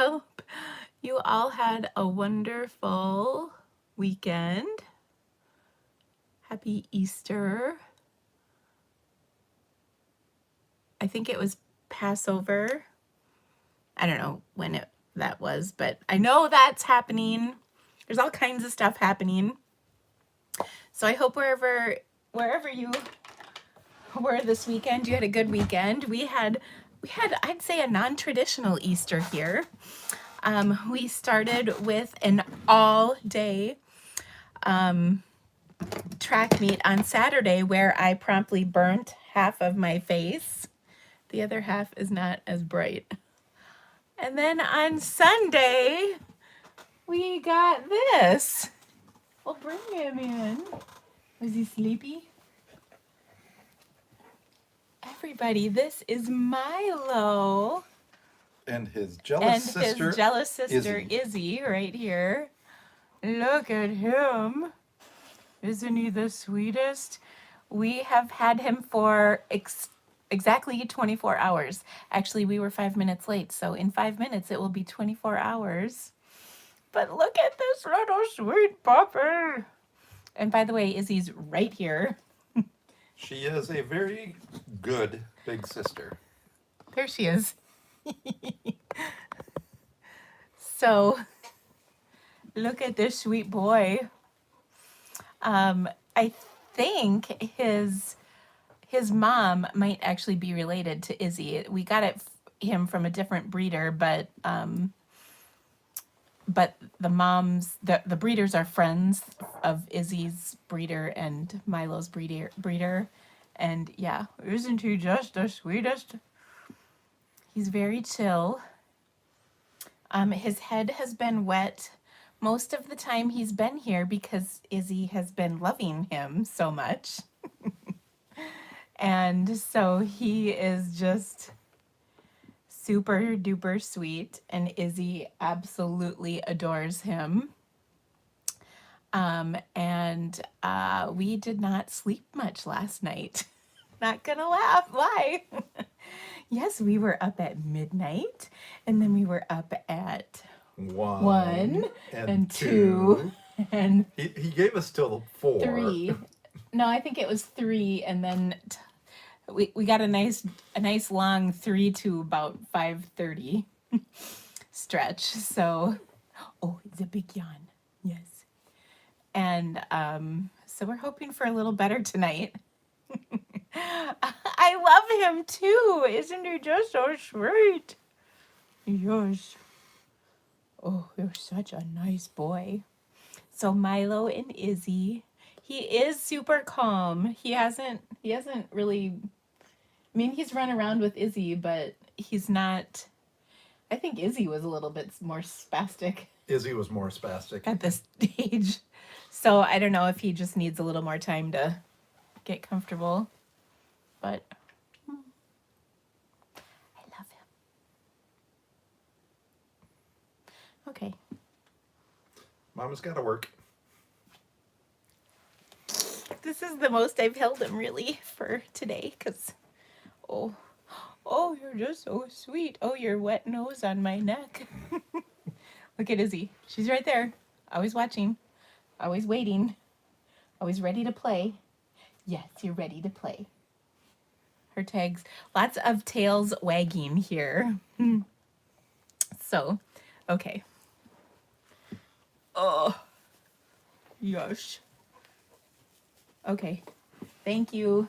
hope you all had a wonderful weekend. Happy Easter. I think it was Passover. I don't know when that was, but I know that's happening. There's all kinds of stuff happening. So I hope wherever you were this weekend, you had a good weekend. We had I'd say a non-traditional Easter here. We started with an all-day track meet on Saturday where I promptly burnt half of my face. The other half is not as bright. And then on Sunday, we got this. We'll bring him in. Was he sleepy? Everybody, this is Milo. And his jealous sister, Izzy, right here. Look at him. Isn't he the sweetest? We have had him for exactly 24 hours. Actually, we were 5 minutes late, so in 5 minutes it will be 24 hours. But look at this little sweet puppy. And by the way, Izzy's right here. She is a very good big sister. There she is. So, look at this sweet boy. I think his mom might actually be related to Izzy. We got him from a different breeder, but the breeders are friends of Izzy's breeder and Milo's breeder. And yeah, isn't he just the sweetest? He's very chill. His head has been wet most of the time he's been here because Izzy has been loving him so much. And so he is just super duper sweet, and Izzy absolutely adores him. We did not sleep much last night. Not gonna lie. Yes, we were up at midnight, and then we were up at one and two, and he gave us till 4. 3. No, I think it was 3, and then we got a nice long 3 to about 5:30 stretch. So, oh, it's a big yawn. Yes. And so we're hoping for a little better tonight. I love him too. Isn't he just so sweet? Yes. Oh, you're such a nice boy. So Milo and Izzy, he is super calm. He hasn't really, I mean, he's run around with Izzy, but he's not. I think Izzy was a little bit more spastic. Izzy was more spastic at this stage. So I don't know if he just needs a little more time to get comfortable. But I love him. Okay. Mama's got to work. This is the most I've held him really for today because, oh, you're just so sweet. Oh, your wet nose on my neck. Look at Izzy. She's right there. Always watching. Always waiting. Always ready to play. Yes, you're ready to play. Her tags. Lots of tails wagging here. So, okay. Oh. Yes. Okay. Thank you.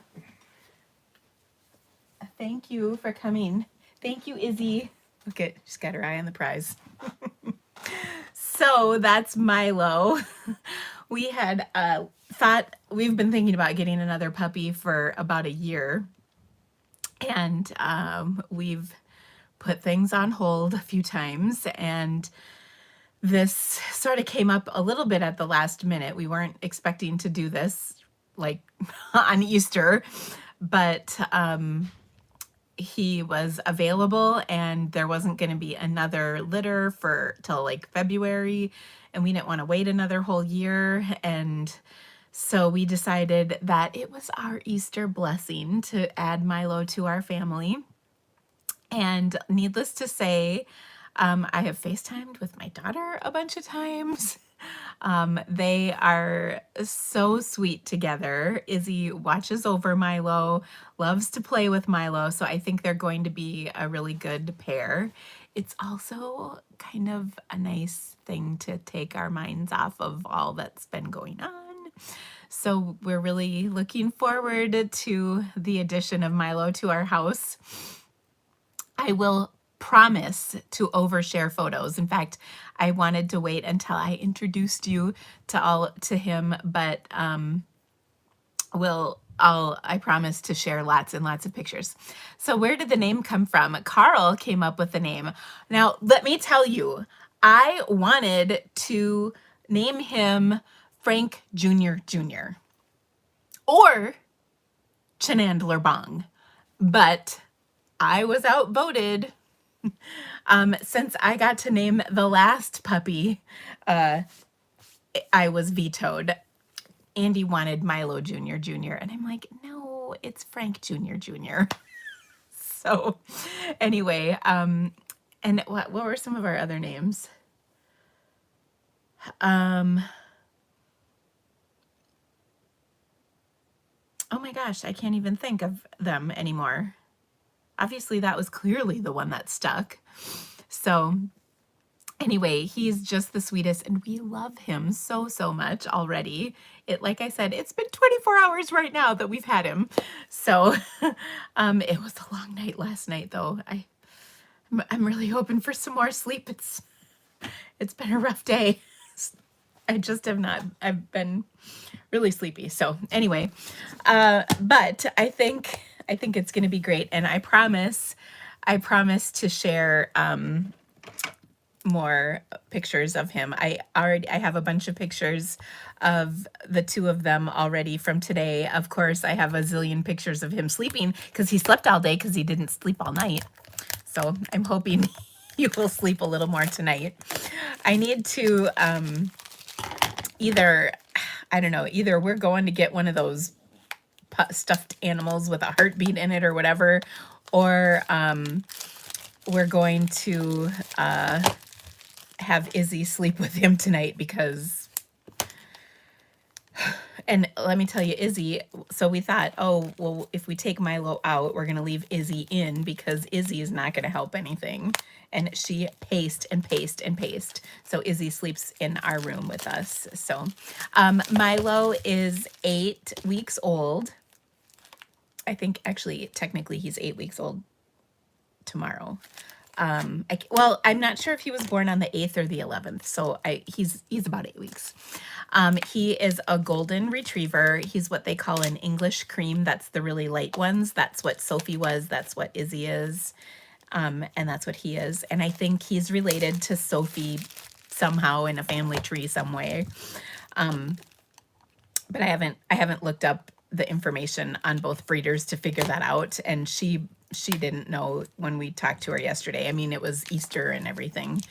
Thank you for coming. Thank you, Izzy. Look at, she's got her eye on the prize. So that's Milo. We had we've been thinking about getting another puppy for about a year. And we've put things on hold a few times. And this sort of came up a little bit at the last minute. We weren't expecting to do this like on Easter, but he was available and there wasn't going to be another litter till like February, and we didn't want to wait another whole year. And so we decided that it was our Easter blessing to add Milo to our family. And needless to say, I have FaceTimed with my daughter a bunch of times. They are so sweet together. Izzy watches over Milo, loves to play with Milo, so I think they're going to be a really good pair. It's also kind of a nice thing to take our minds off of all that's been going on. So we're really looking forward to the addition of Milo to our house. I will promise to overshare photos. In fact, I wanted to wait until I introduced you to him, but I promise to share lots and lots of pictures. So where did the name come from? Carl came up with the name. Now, let me tell you, I wanted to name him Frank Jr. Jr. or Chenandler Bong, but I was outvoted. Since I got to name the last puppy, I was vetoed. Andy wanted Milo Jr. Jr. And I'm like, no, it's Frank Jr. Jr. So anyway, and what were some of our other names? Oh my gosh, I can't even think of them anymore. Obviously, that was clearly the one that stuck. So anyway, he's just the sweetest and we love him so, so much already. Like I said, it's been 24 hours right now that we've had him. So it was a long night last night though. I'm really hoping for some more sleep. It's been a rough day. I just have not, I've been really sleepy. So anyway, but I think it's going to be great. And I promise to share, more pictures of him. I have a bunch of pictures of the two of them already from today. Of course, I have a zillion pictures of him sleeping because he slept all day because he didn't sleep all night. So I'm hoping you will sleep a little more tonight. I need to either we're going to get one of those stuffed animals with a heartbeat in it or whatever, or we're going to have Izzy sleep with him tonight because, and let me tell you, Izzy, so we thought, oh, well, if we take Milo out, we're going to leave Izzy in because Izzy is not going to help anything. And she paced and paced and paced. So Izzy sleeps in our room with us. So Milo is 8 weeks old. I think actually, technically, he's 8 weeks old tomorrow. Well, I'm not sure if he was born on the 8th or the 11th, so he's about 8 weeks. He is a golden retriever. He's what they call an English cream. That's the really light ones. That's what Sophie was. That's what Izzy is. And that's what he is. And I think he's related to Sophie somehow in a family tree some way. But I haven't looked up the information on both breeders to figure that out. And she didn't know when we talked to her yesterday. I mean, it was Easter and everything.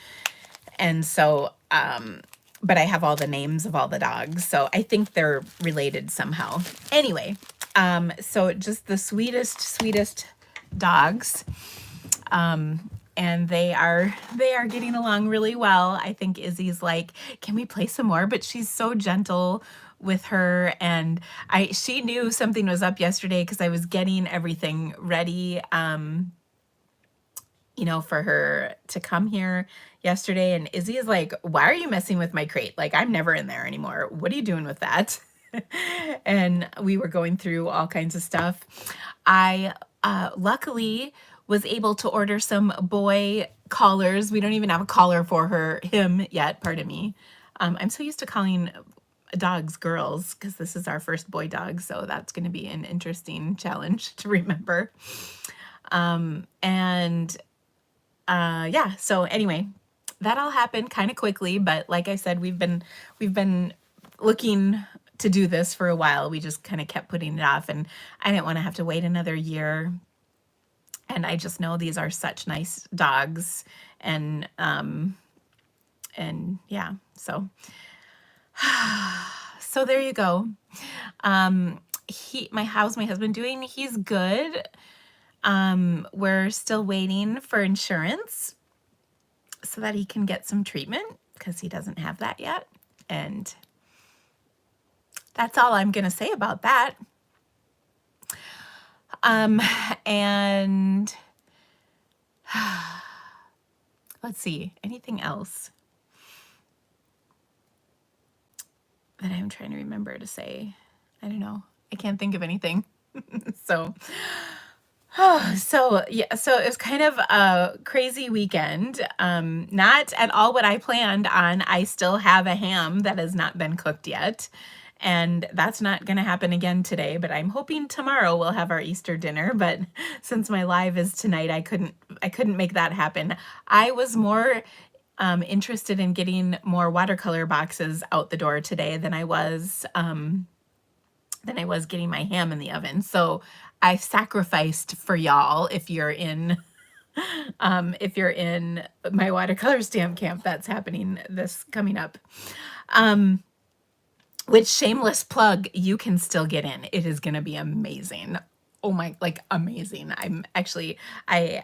And so, but I have all the names of all the dogs. So I think they're related somehow. Anyway, so just the sweetest dogs. And they are getting along really well. I think Izzy's like, can we play some more? But she's so gentle with her, and she knew something was up yesterday because I was getting everything ready, for her to come here yesterday. And Izzy is like, why are you messing with my crate? Like, I'm never in there anymore. What are you doing with that? And we were going through all kinds of stuff. I luckily was able to order some boy collars. We don't even have a collar for him yet, pardon me. I'm so used to calling dogs girls because this is our first boy dog, so that's going to be an interesting challenge to remember. Yeah, so anyway, that all happened kind of quickly, but like I said, we've been looking to do this for a while. We just kind of kept putting it off, and I didn't want to have to wait another year. And I just know these are such nice dogs, and yeah, so there you go. How's my husband doing? He's good. We're still waiting for insurance. so that he can get some treatment because he doesn't have that yet. And that's all I'm going to say about that. And let's see, anything else that I'm trying to remember to say? I don't know. I can't think of anything. So, so yeah, so it was kind of a crazy weekend. Not at all what I planned on. I still have a ham that has not been cooked yet. And that's not going to happen again today, but I'm hoping tomorrow we'll have our Easter dinner. But since my live is tonight, I couldn't make that happen. I was more interested in getting more watercolor boxes out the door today than I was getting my ham in the oven. So I sacrificed for y'all if you're in my watercolor stamp camp that's happening this coming up. Which, shameless plug, you can still get in. It is gonna be amazing. Oh my, like amazing. I'm actually I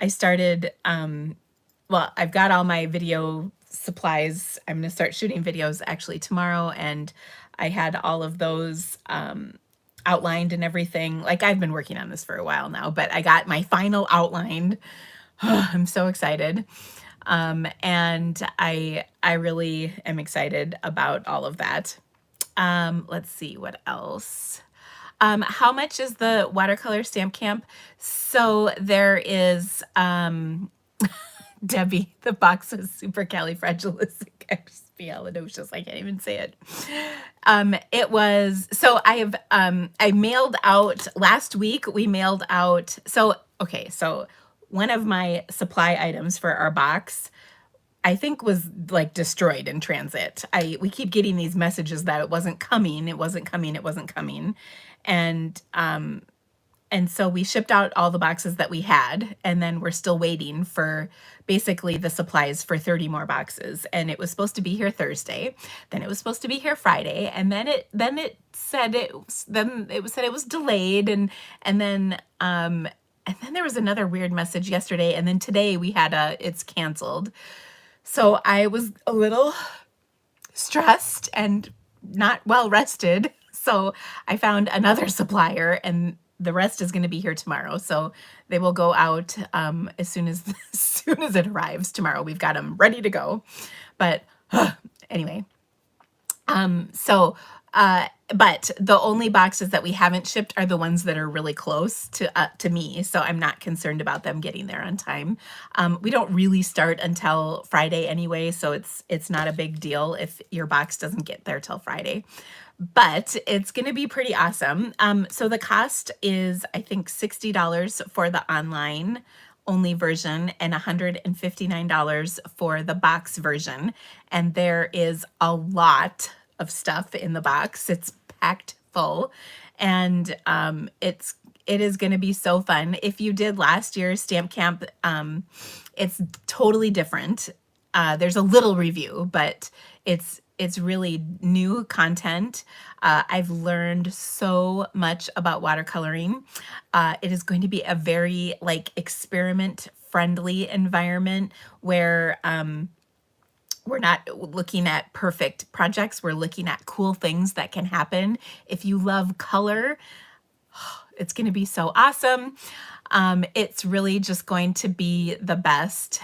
started well, I've got all my video supplies. I'm gonna start shooting videos actually tomorrow, and I had all of those outlined and everything. Like, I've been working on this for a while now, but I got my final outlined. I'm so excited. And I really am excited about all of that. Let's see what else. How much is the watercolor stamp camp? So there is Debbie, the box was supercalifragilisticexpialidocious. I can't even say it. It was, so I mailed out last week. We mailed out, so, okay, so one of my supply items for our box, I think, was like destroyed in transit. We keep getting these messages that it wasn't coming, it wasn't coming, it wasn't coming. And so we shipped out all the boxes that we had, and then we're still waiting for basically the supplies for 30 more boxes. And it was supposed to be here Thursday, then it was supposed to be here Friday, and then it said it was delayed, and then there was another weird message yesterday, and then today we had it's canceled. So I was a little stressed and not well rested. So I found another supplier, and the rest is going to be here tomorrow. So they will go out as soon as it arrives tomorrow. We've got them ready to go. But anyway, but the only boxes that we haven't shipped are the ones that are really close to me, so I'm not concerned about them getting there on time. We don't really start until Friday anyway, so it's not a big deal if your box doesn't get there till Friday. But it's going to be pretty awesome. So the cost is, I think, $60 for the online only version and $159 for the box version. And there is a lot of stuff in the box. It's packed full, and it is going to be so fun. If you did last year's stamp camp, it's totally different. There's a little review, but it's really new content. I've learned so much about watercoloring. It is going to be a very like experiment friendly environment where we're not looking at perfect projects. We're looking at cool things that can happen. If you love color, it's going to be so awesome. It's really just going to be the best.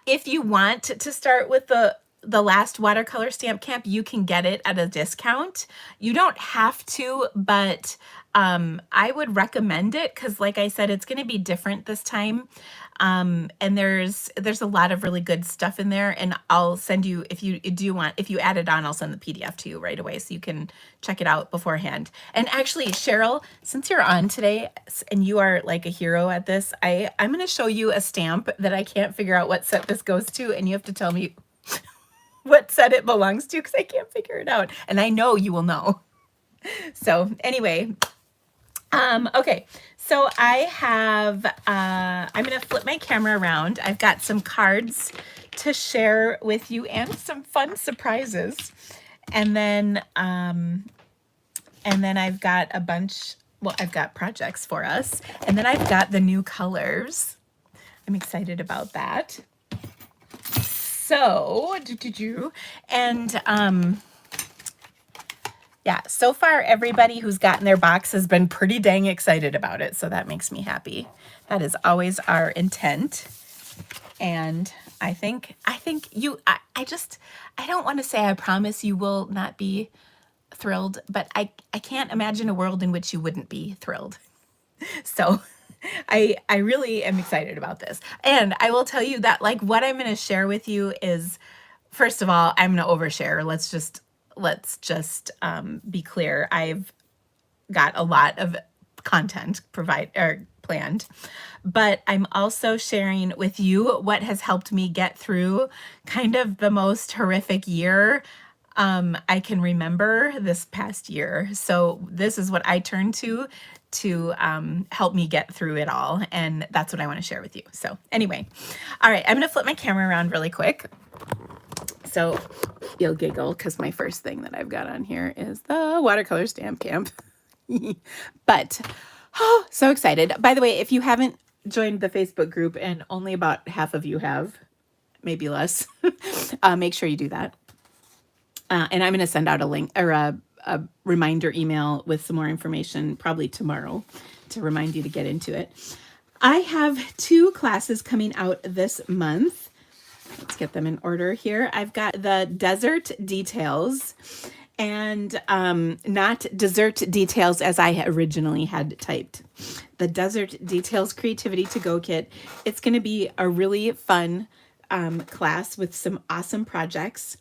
If you want to start with the last watercolor stamp camp, you can get it at a discount. You don't have to, but I would recommend it because, like I said, it's going to be different this time. And there's a lot of really good stuff in there, and I'll send you, if you add it on, I'll send the PDF to you right away so you can check it out beforehand. And actually, Cheryl, since you're on today and you are like a hero at this, I'm going to show you a stamp that I can't figure out what set this goes to, and you have to tell me what set it belongs to because I can't figure it out, and I know you will know. So anyway, okay, so I have, I'm going to flip my camera around. I've got some cards to share with you and some fun surprises. And then I've got I've got projects for us. And then I've got the new colors. I'm excited about that. So, and yeah, so far everybody who's gotten their box has been pretty dang excited about it, so that makes me happy. That is always our intent. And I think you I don't want to say I promise you will not be thrilled, but I can't imagine a world in which you wouldn't be thrilled. So I really am excited about this. And I will tell you that like what I'm going to share with you is, first of all, I'm going to overshare. Let's just be clear. I've got a lot of content planned, but I'm also sharing with you what has helped me get through kind of the most horrific year I can remember this past year. So this is what I turn to help me get through it all, and that's what I want to share with you. So anyway, all right, I'm gonna flip my camera around really quick. So you'll giggle because my first thing that I've got on here is the watercolor stamp camp. But oh, so excited. By the way, if you haven't joined the Facebook group, and only about half of you have, maybe less, make sure you do that. And I'm going to send out a link or a reminder email with some more information probably tomorrow to remind you to get into it. I have 2 classes coming out this month. Let's get them in order here. I've got the Desert Details, and not Dessert Details as I originally had typed. The Desert Details Creativity to Go Kit. It's going to be a really fun class with some awesome projects.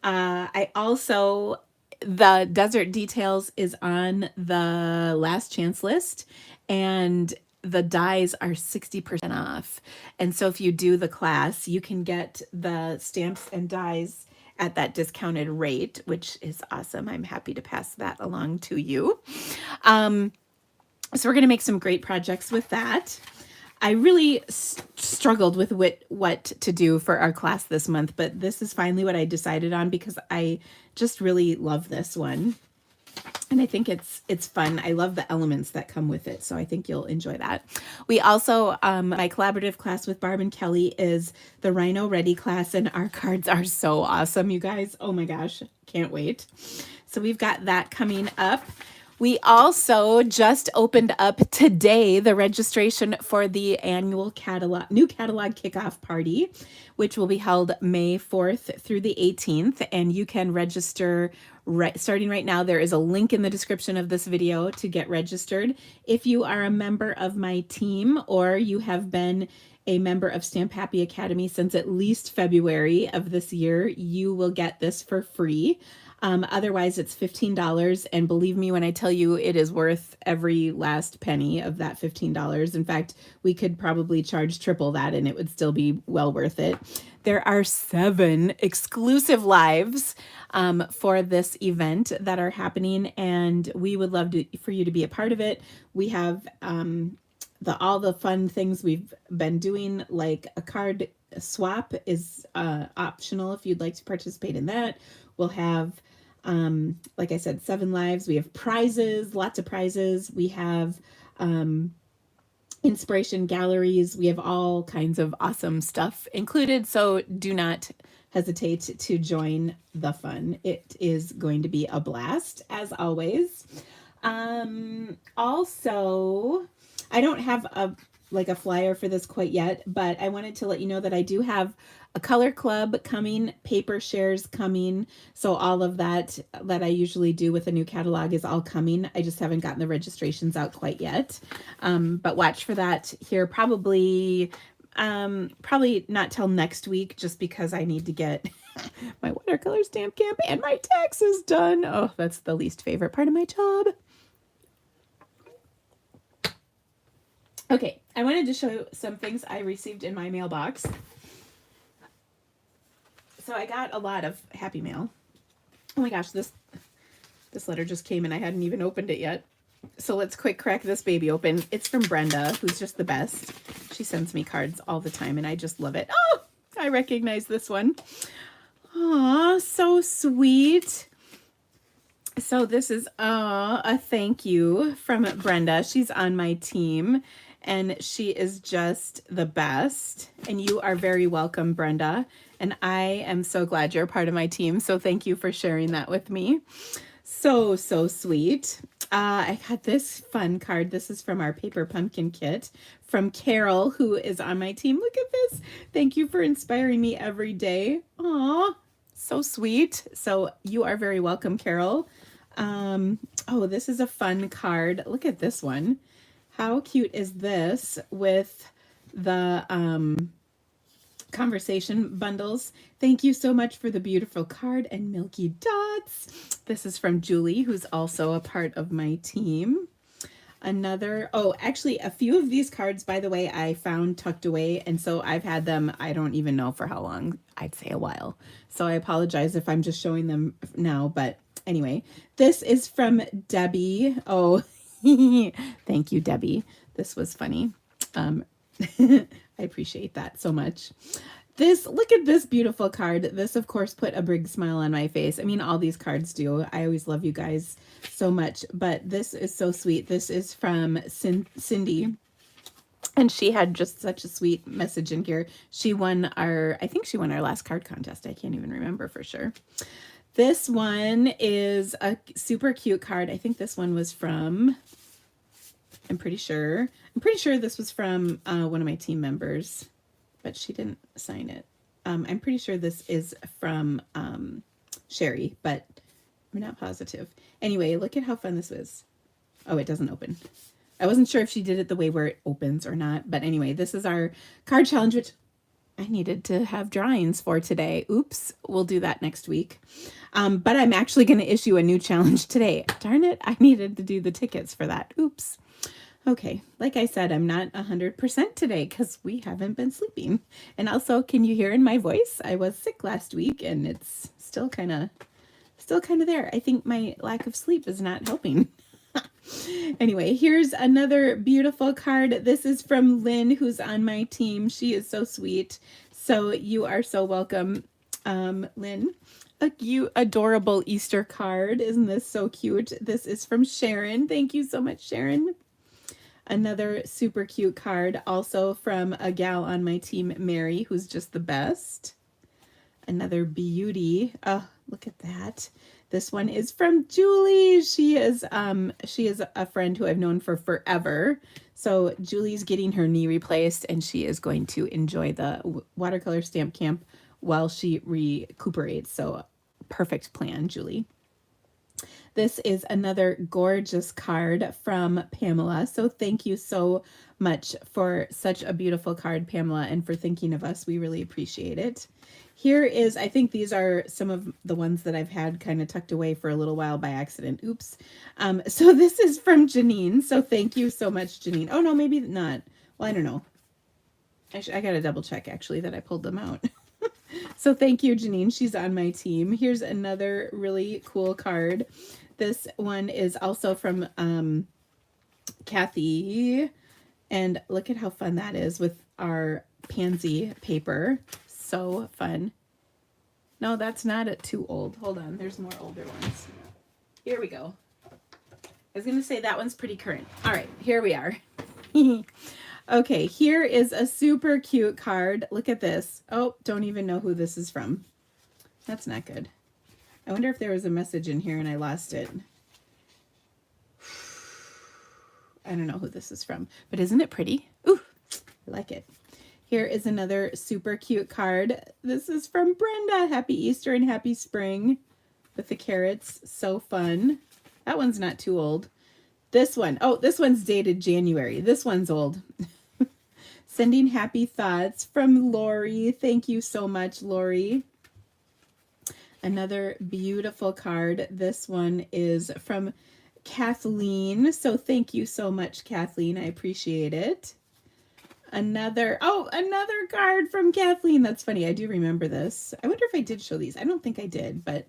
I also, the Desert Details is on the last chance list, and the dies are 60% off. And so if you do the class, you can get the stamps and dies at that discounted rate, which is awesome. I'm happy to pass that along to you. So we're going to make some great projects with that. I really struggled with what to do for our class this month, but this is finally what I decided on because I just really love this one. And I think it's fun. I love the elements that come with it, so I think you'll enjoy that. We also, my collaborative class with Barb and Kelly is the Rhino Ready class, and our cards are so awesome, you guys. Oh my gosh, can't wait. So we've got that coming up. We also just opened up today the registration for the annual new catalog kickoff party, which will be held May 4th through the 18th. And you can register starting right now. There is a link in the description of this video to get registered. If you are a member of my team or you have been a member of Stamp Happy Academy since at least February of this year, you will get this for free. Otherwise, it's $15. And believe me when I tell you, it is worth every last penny of that $15. In fact, we could probably charge triple that and it would still be well worth it. There are 7 exclusive lives for this event that are happening, and we would love for you to be a part of it. We have all the fun things we've been doing, like a card swap is optional if you'd like to participate in that. We'll have, like I said, 7 lives. We have prizes, lots of prizes. We have inspiration galleries. We have all kinds of awesome stuff included. So do not hesitate to join the fun. It is going to be a blast, as always. Also, I don't have a flyer for this quite yet, but I wanted to let you know that I do have a color club coming, paper shares coming. So all of that I usually do with a new catalog is all coming. I just haven't gotten the registrations out quite yet. But watch for that here probably not till next week, just because I need to get my watercolor stamp camp and my taxes done. Oh, that's the least favorite part of my job. Okay, I wanted to show you some things I received in my mailbox. So I got a lot of happy mail. Oh my gosh, this letter just came and I hadn't even opened it yet. So let's quick crack this baby open. It's from Brenda, who's just the best. She sends me cards all the time and I just love it. Oh, I recognize this one. Aw, so sweet. So this is a thank you from Brenda. She's on my team. and she is just the best. And you are very welcome, Brenda. And I am so glad you're a part of my team. So thank you for sharing that with me. So, so sweet. I got this fun card. This is from our paper pumpkin kit from Carol, who is on my team. Look at this. Thank you for inspiring me every day. Aw, so sweet. So you are very welcome, Carol. Oh, this is a fun card. Look at this one. How cute is this with the conversation bundles? Thank you so much for the beautiful card and milky dots. This is from Julie, who's also a part of my team. Another, oh, actually a few of these cards, by the way, I found tucked away, and so I've had them, I don't even know for how long. I'd say a while. So I apologize if I'm just showing them now, but anyway, this is from Debbie. Oh, thank you, Debbie. This was funny. I appreciate that so much. Look at this beautiful card. This, of course, put a big smile on my face. I mean, all these cards do. I always love you guys so much, but this is so sweet. This is from Cindy, and she had just such a sweet message in here. I think she won our last card contest. I can't even remember for sure. This one is a super cute card. I think this one was from, I'm pretty sure this was from one of my team members, but she didn't sign it. I'm pretty sure this is from Sherry, but I'm not positive. Anyway, look at how fun this was. Oh, it doesn't open. I wasn't sure if she did it the way where it opens or not, but anyway, this is our card challenge, which I needed to have drawings for today. Oops, we'll do that next week. But I'm actually going to issue a new challenge today. Darn it, I needed to do the tickets for that. Oops. Okay, like I said, I'm not 100% today because we haven't been sleeping. And also, can you hear in my voice? I was sick last week and it's still kind of there. I think my lack of sleep is not helping. Anyway, here's another beautiful card. This is from Lynn, who's on my team. She is so sweet. So you are so welcome, Lynn. A cute, adorable Easter card. Isn't this so cute? This is from Sharon. Thank you so much, Sharon. Another super cute card, also from a gal on my team, Mary, who's just the best. Another beauty. Oh, look at that. This one is from Julie. She is a friend who I've known for forever. So Julie's getting her knee replaced, and she is going to enjoy the watercolor stamp camp while she recuperates. So perfect plan, Julie. This is another gorgeous card from Pamela. So thank you so much for such a beautiful card, Pamela, and for thinking of us. We really appreciate it. Here is, I think these are some of the ones that I've had kind of tucked away for a little while by accident. Oops. So this is from Janine. So thank you so much, Janine. Oh, no, maybe not. Well, I don't know. I got to double check, actually, that I pulled them out. So thank you, Janine. She's on my team. Here's another really cool card. This one is also from Kathy. And look at how fun that is with our pansy paper. So fun. No, that's not too old. Hold on. There's more older ones. Here we go. I was going to say that one's pretty current. All right, here we are. Okay, here is a super cute card. Look at this. Oh, don't even know who this is from. That's not good. I wonder if there was a message in here and I lost it. I don't know who this is from, but isn't it pretty? Ooh, I like it. Here is another super cute card. This is from Brenda. Happy Easter and happy spring with the carrots. So fun. That one's not too old. This one, oh, this one's dated January. This one's old. Sending happy thoughts from Lori. Thank you so much, Lori. Another beautiful card. This one is from Kathleen. So thank you so much, Kathleen. I appreciate it. Another card from Kathleen. That's funny. I do remember this. I wonder if I did show these. I don't think I did, but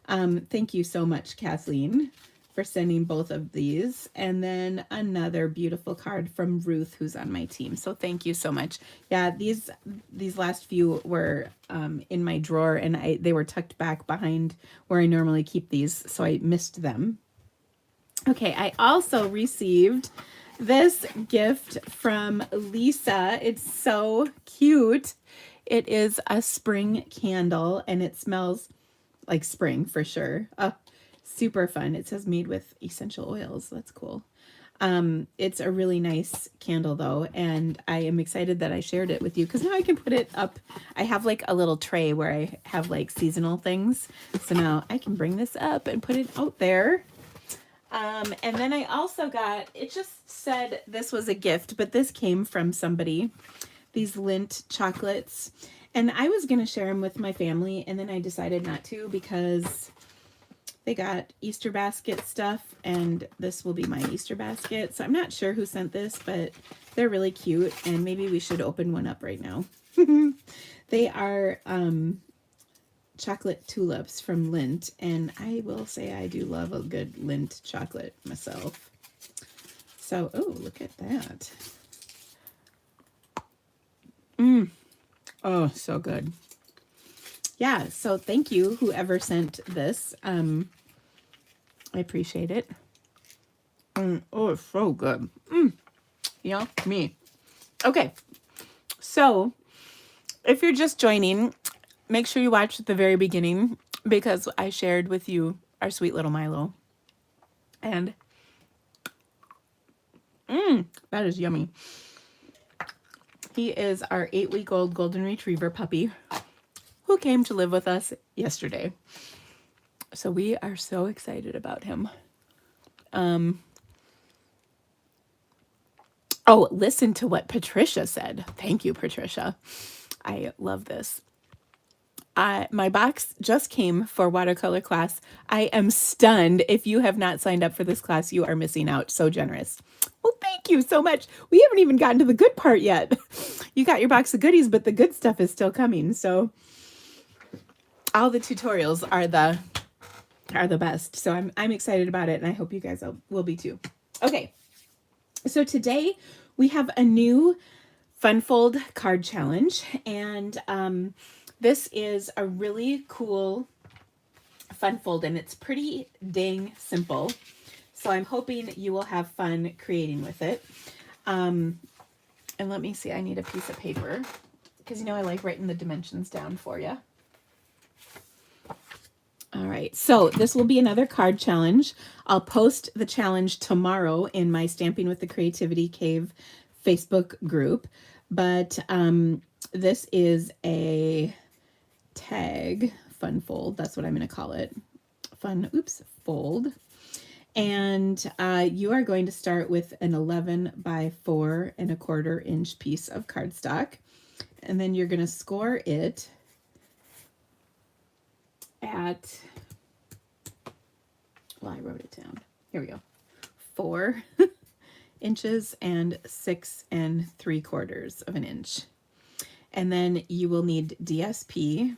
thank you so much, Kathleen, for sending both of these. And then another beautiful card from Ruth, who's on my team. So thank you so much. Yeah, these last few were in my drawer, and they were tucked back behind where I normally keep these, so I missed them. Okay, I also received this gift from Lisa. It's so cute. It is a spring candle and it smells like spring for sure. Oh, super fun. It says made with essential oils. That's cool. It's a really nice candle though, and I am excited that I shared it with you because now I can put it up. I have like a little tray where I have like seasonal things. So now I can bring this up and put it out there. And then I also got, it just said this was a gift, but this came from somebody, these Lindt chocolates. And I was going to share them with my family, and then I decided not to because they got Easter basket stuff, and this will be my Easter basket. So I'm not sure who sent this, but they're really cute, and maybe we should open one up right now. They are chocolate tulips from Lindt, and I will say I do love a good Lindt chocolate myself. So, oh, look at that. Oh, so good. Yeah, so thank you, whoever sent this. I appreciate it. Oh, it's so good. Yeah, me. Okay, so if you're just joining, make sure you watch at the very beginning because I shared with you our sweet little Milo. And that is yummy. He is our 8-week-old golden retriever puppy who came to live with us yesterday. So we are so excited about him. Oh, listen to what Patricia said. Thank you, Patricia. I love this. My box just came for watercolor class. I am stunned. If you have not signed up for this class, you are missing out. So generous. Well, thank you so much. We haven't even gotten to the good part yet. You got your box of goodies, but the good stuff is still coming. So all the tutorials are the best. So I'm excited about it, and I hope you guys will be too. Okay. So today we have a new Fun Fold card challenge, and this is a really cool Fun Fold, and it's pretty dang simple. So I'm hoping you will have fun creating with it. And let me see, I need a piece of paper because I like writing the dimensions down for you. All right, so this will be another card challenge. I'll post the challenge tomorrow in my Stamping with the Creativity Cave Facebook group, but this is a tag fun fold. That's what I'm going to call it. Fold. And you are going to start with an 11 by 4¼ inch piece of cardstock, and then you're going to score it at, well, I wrote it down. Here we go. 4 inches and 6 3/4 inches. And then you will need DSP.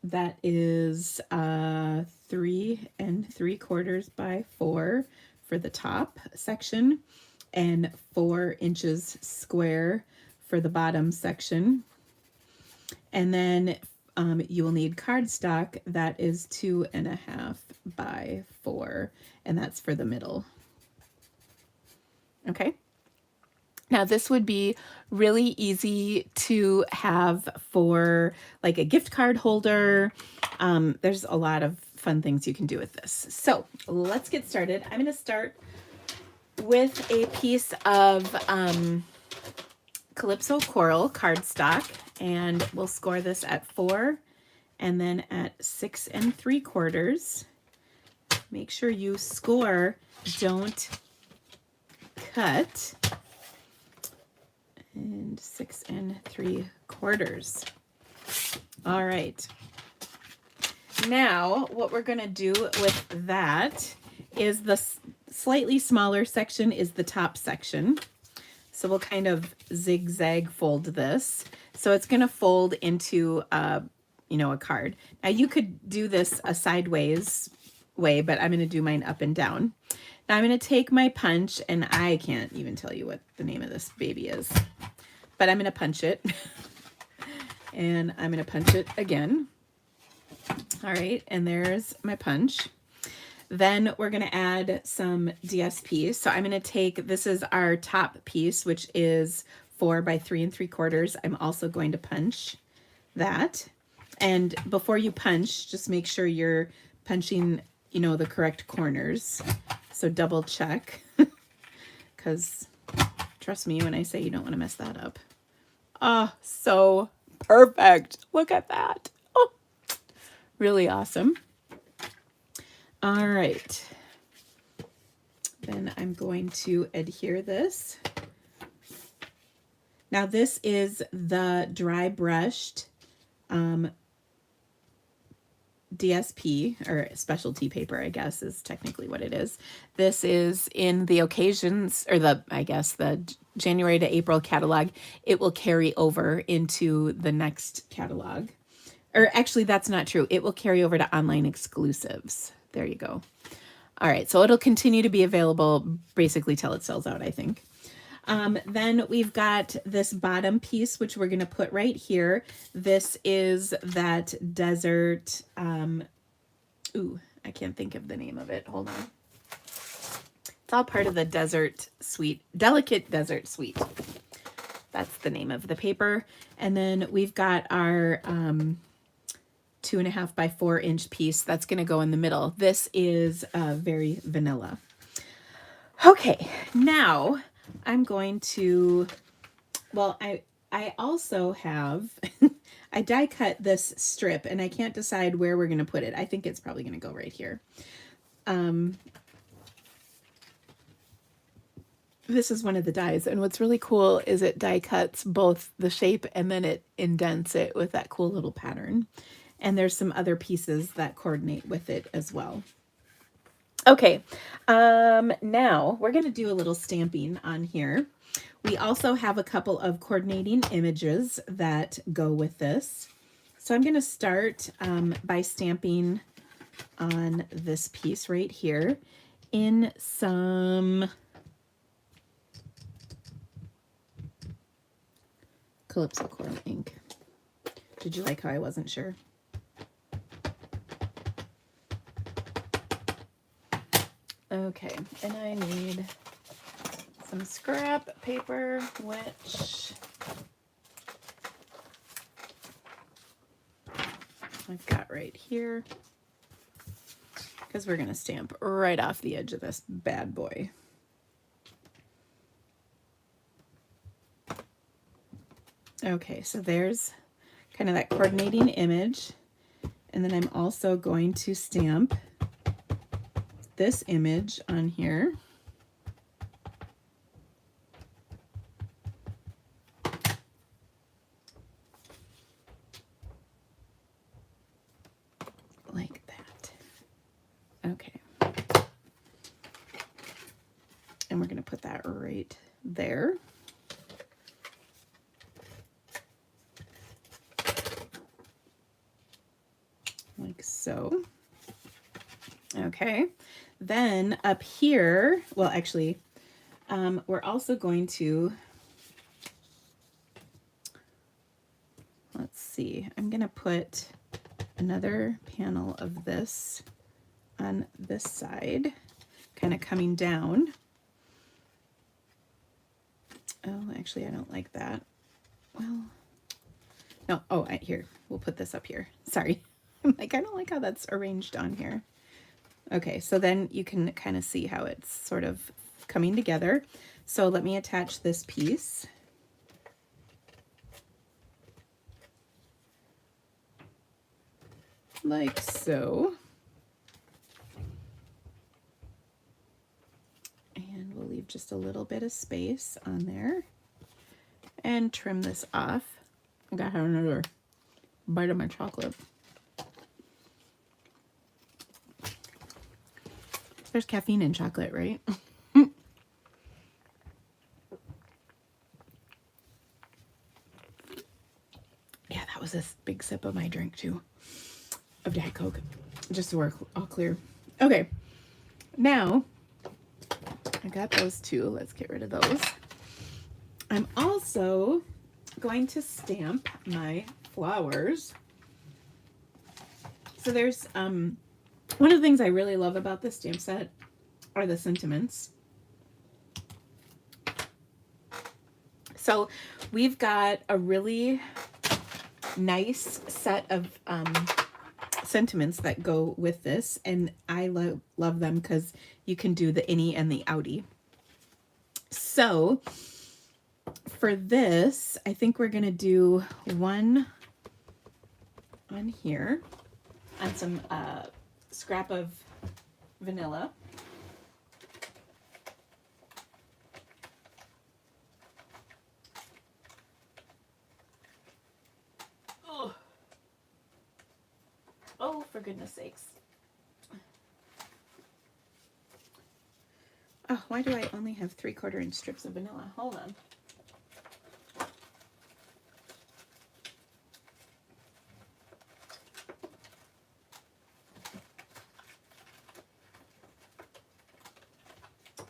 That is 3 3/4 by 4 for the top section, and 4 inches square for the bottom section. And then you will need cardstock that is 2½ by 4, and that's for the middle. Okay. Now this would be really easy to have for like a gift card holder. There's a lot of fun things you can do with this. So let's get started. I'm going to start with a piece of Calypso Coral cardstock, and we'll score this at 4 and then at 6 3/4. Make sure you score, don't cut. And 6 3/4. All right. Now, what we're going to do with that is the slightly smaller section is the top section. So we'll kind of zigzag fold this. So it's going to fold into a card. Now you could do this a sideways way, but I'm going to do mine up and down. Now I'm going to take my punch, and I can't even tell you what the name of this baby is, but I'm going to punch it. And I'm going to punch it again. All right, and there's my punch. Then we're going to add some DSP. So I'm going to take, this is our top piece, which is 4 by 3 3/4. I'm also going to punch that. And before you punch, just make sure you're punching, you know, the correct corners. So double check, because trust me when I say you don't want to mess that up. Oh, so perfect. Look at that. Oh, really awesome. All right. Then I'm going to adhere this. Now this is the dry brushed DSP, or specialty paper, I guess is technically what it is. This is in the occasions, or I guess the January to April catalog. It will carry over into the next catalog. Or actually, that's not true. It will carry over to online exclusives. There you go. All right, so it'll continue to be available basically till it sells out, I think. Then we've got this bottom piece, which we're going to put right here. This is that desert, ooh, I can't think of the name of it. Hold on. It's all part of the desert suite, delicate desert suite. That's the name of the paper. And then we've got our 2.5 by 4 inch piece that's going to go in the middle. This is very vanilla. Okay, now I'm going to, well, I also have, I die cut this strip and I can't decide where we're going to put it. I think it's probably going to go right here. This is one of the dies, and what's really cool is it die cuts both the shape and then it indents it with that cool little pattern. And there's some other pieces that coordinate with it as well. Okay, now we're going to do a little stamping on here. We also have a couple of coordinating images that go with this. So I'm going to start by stamping on this piece right here in some Calypso Coral ink. Did you like how I wasn't sure? Okay, and I need some scrap paper, which I've got right here, because we're going to stamp right off the edge of this bad boy. Okay, so there's kind of that coordinating image, and then I'm also going to stamp this image on here. Like that. Okay. And we're going to put that right there. Like so. Okay. Then up here, well, actually, we're also going to, let's see, I'm going to put another panel of this on this side, kind of coming down. Oh, actually, I don't like that. Well, no, oh, here, we'll put this up here. Sorry. I'm like, I don't like how that's arranged on here. Okay, so then you can kind of see how it's sort of coming together. So let me attach this piece. Like so. And we'll leave just a little bit of space on there and trim this off. I gotta have another bite of my chocolate. There's caffeine in chocolate, right? Yeah, that was a big sip of my drink too, of Diet Coke, just so we're all clear. Okay, now I got those two. Let's get rid of those. I'm also going to stamp my flowers. So there's One of the things I really love about this stamp set are the sentiments. So we've got a really nice set of sentiments that go with this, and I love them because you can do the innie and the outie. So for this, I think we're gonna do one on here on some scrap of vanilla. Oh, oh, for goodness sakes. Oh, why do I only have 3/4 inch strips of vanilla? Hold on.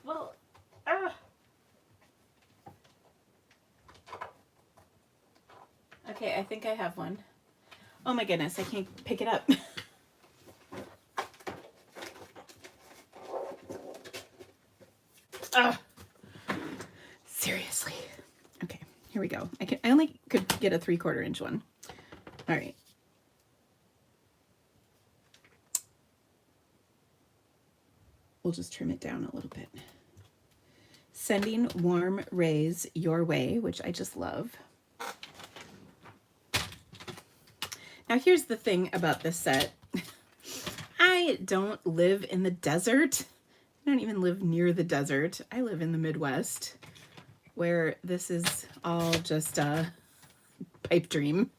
Well, okay, I think I have one. Oh my goodness, I can't pick it up. Seriously. Okay, here we go. I only could get a 3/4 inch one. All right. We'll just trim it down a little bit. Sending warm rays your way, which I just love. Now here's the thing about this set. I don't live in the desert. I don't even live near the desert. I live in the Midwest, where this is all just a pipe dream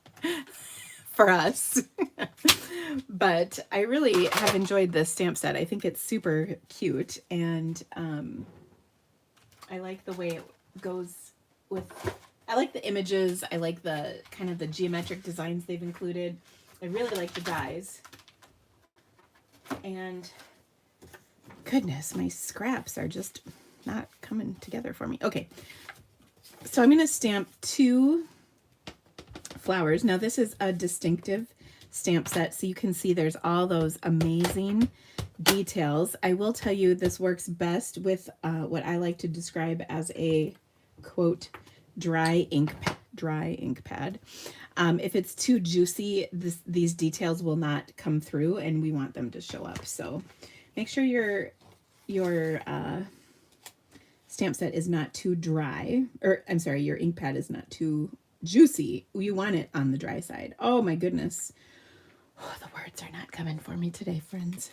for us. But I really have enjoyed this stamp set. I think it's super cute, and I like the way it goes with, I like the images. I like the kind of the geometric designs they've included. I really like the dies. And goodness, my scraps are just not coming together for me. Okay, so I'm going to stamp 2 flowers. Now this is a distinctive stamp set, so you can see there's all those amazing details. I will tell you this works best with what I like to describe as a quote dry ink pad. If it's too juicy, these details will not come through, and we want them to show up. So make sure your stamp set is not too dry, or I'm sorry, your ink pad is not too juicy. You want it on the dry side. Oh my goodness. Oh, the words are not coming for me today, friends.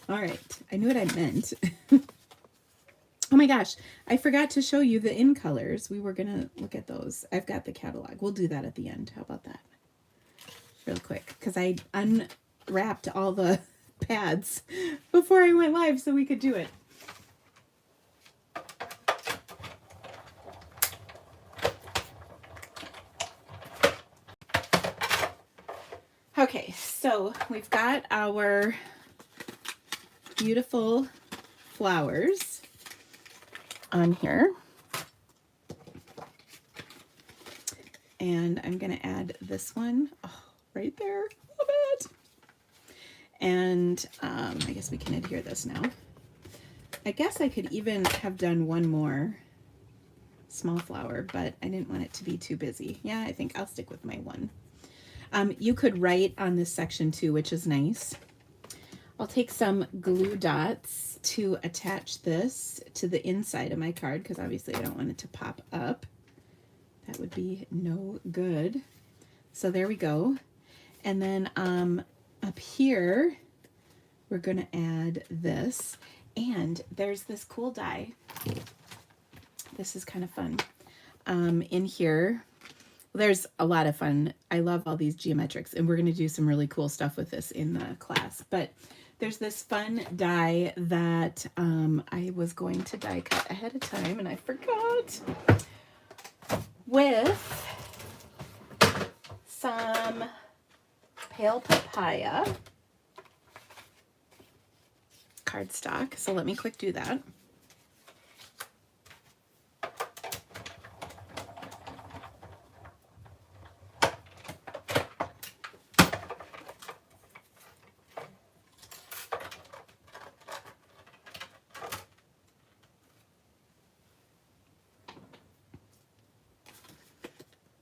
All right, I knew what I meant. Oh my gosh, I forgot to show you the in colors. We were gonna look at those. I've got the catalog. We'll do that at the end. How about that? Real quick, because I unwrapped all the pads before I went live so we could do it. Okay, so we've got our beautiful flowers on here. And I'm going to add this one right there. Love it. And I guess we can adhere this now. I guess I could even have done one more small flower, but I didn't want it to be too busy. Yeah, I think I'll stick with my one. You could write on this section too, which is nice. I'll take some glue dots to attach this to the inside of my card, because obviously I don't want it to pop up. That would be no good. So there we go. And then up here, we're going to add this. And there's this cool die. This is kind of fun. In here, there's a lot of fun. I love all these geometrics, and we're going to do some really cool stuff with this in the class. But there's this fun die that I was going to die cut ahead of time, and I forgot, with some pale papaya cardstock. So let me quick do that.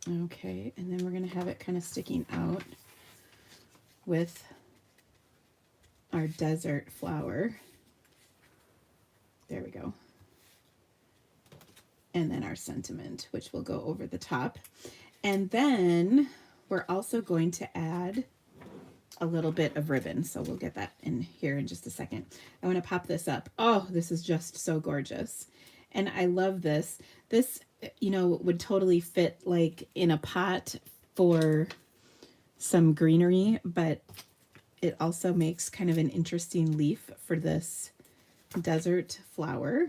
Okay, and then we're going to have it kind of sticking out with our desert flower. There we go. And then our sentiment, which will go over the top. And then we're also going to add a little bit of ribbon. So we'll get that in here in just a second. I want to pop this up. Oh, this is just so gorgeous. And I love this. This, you know, would totally fit like in a pot for some greenery, but it also makes kind of an interesting leaf for this desert flower,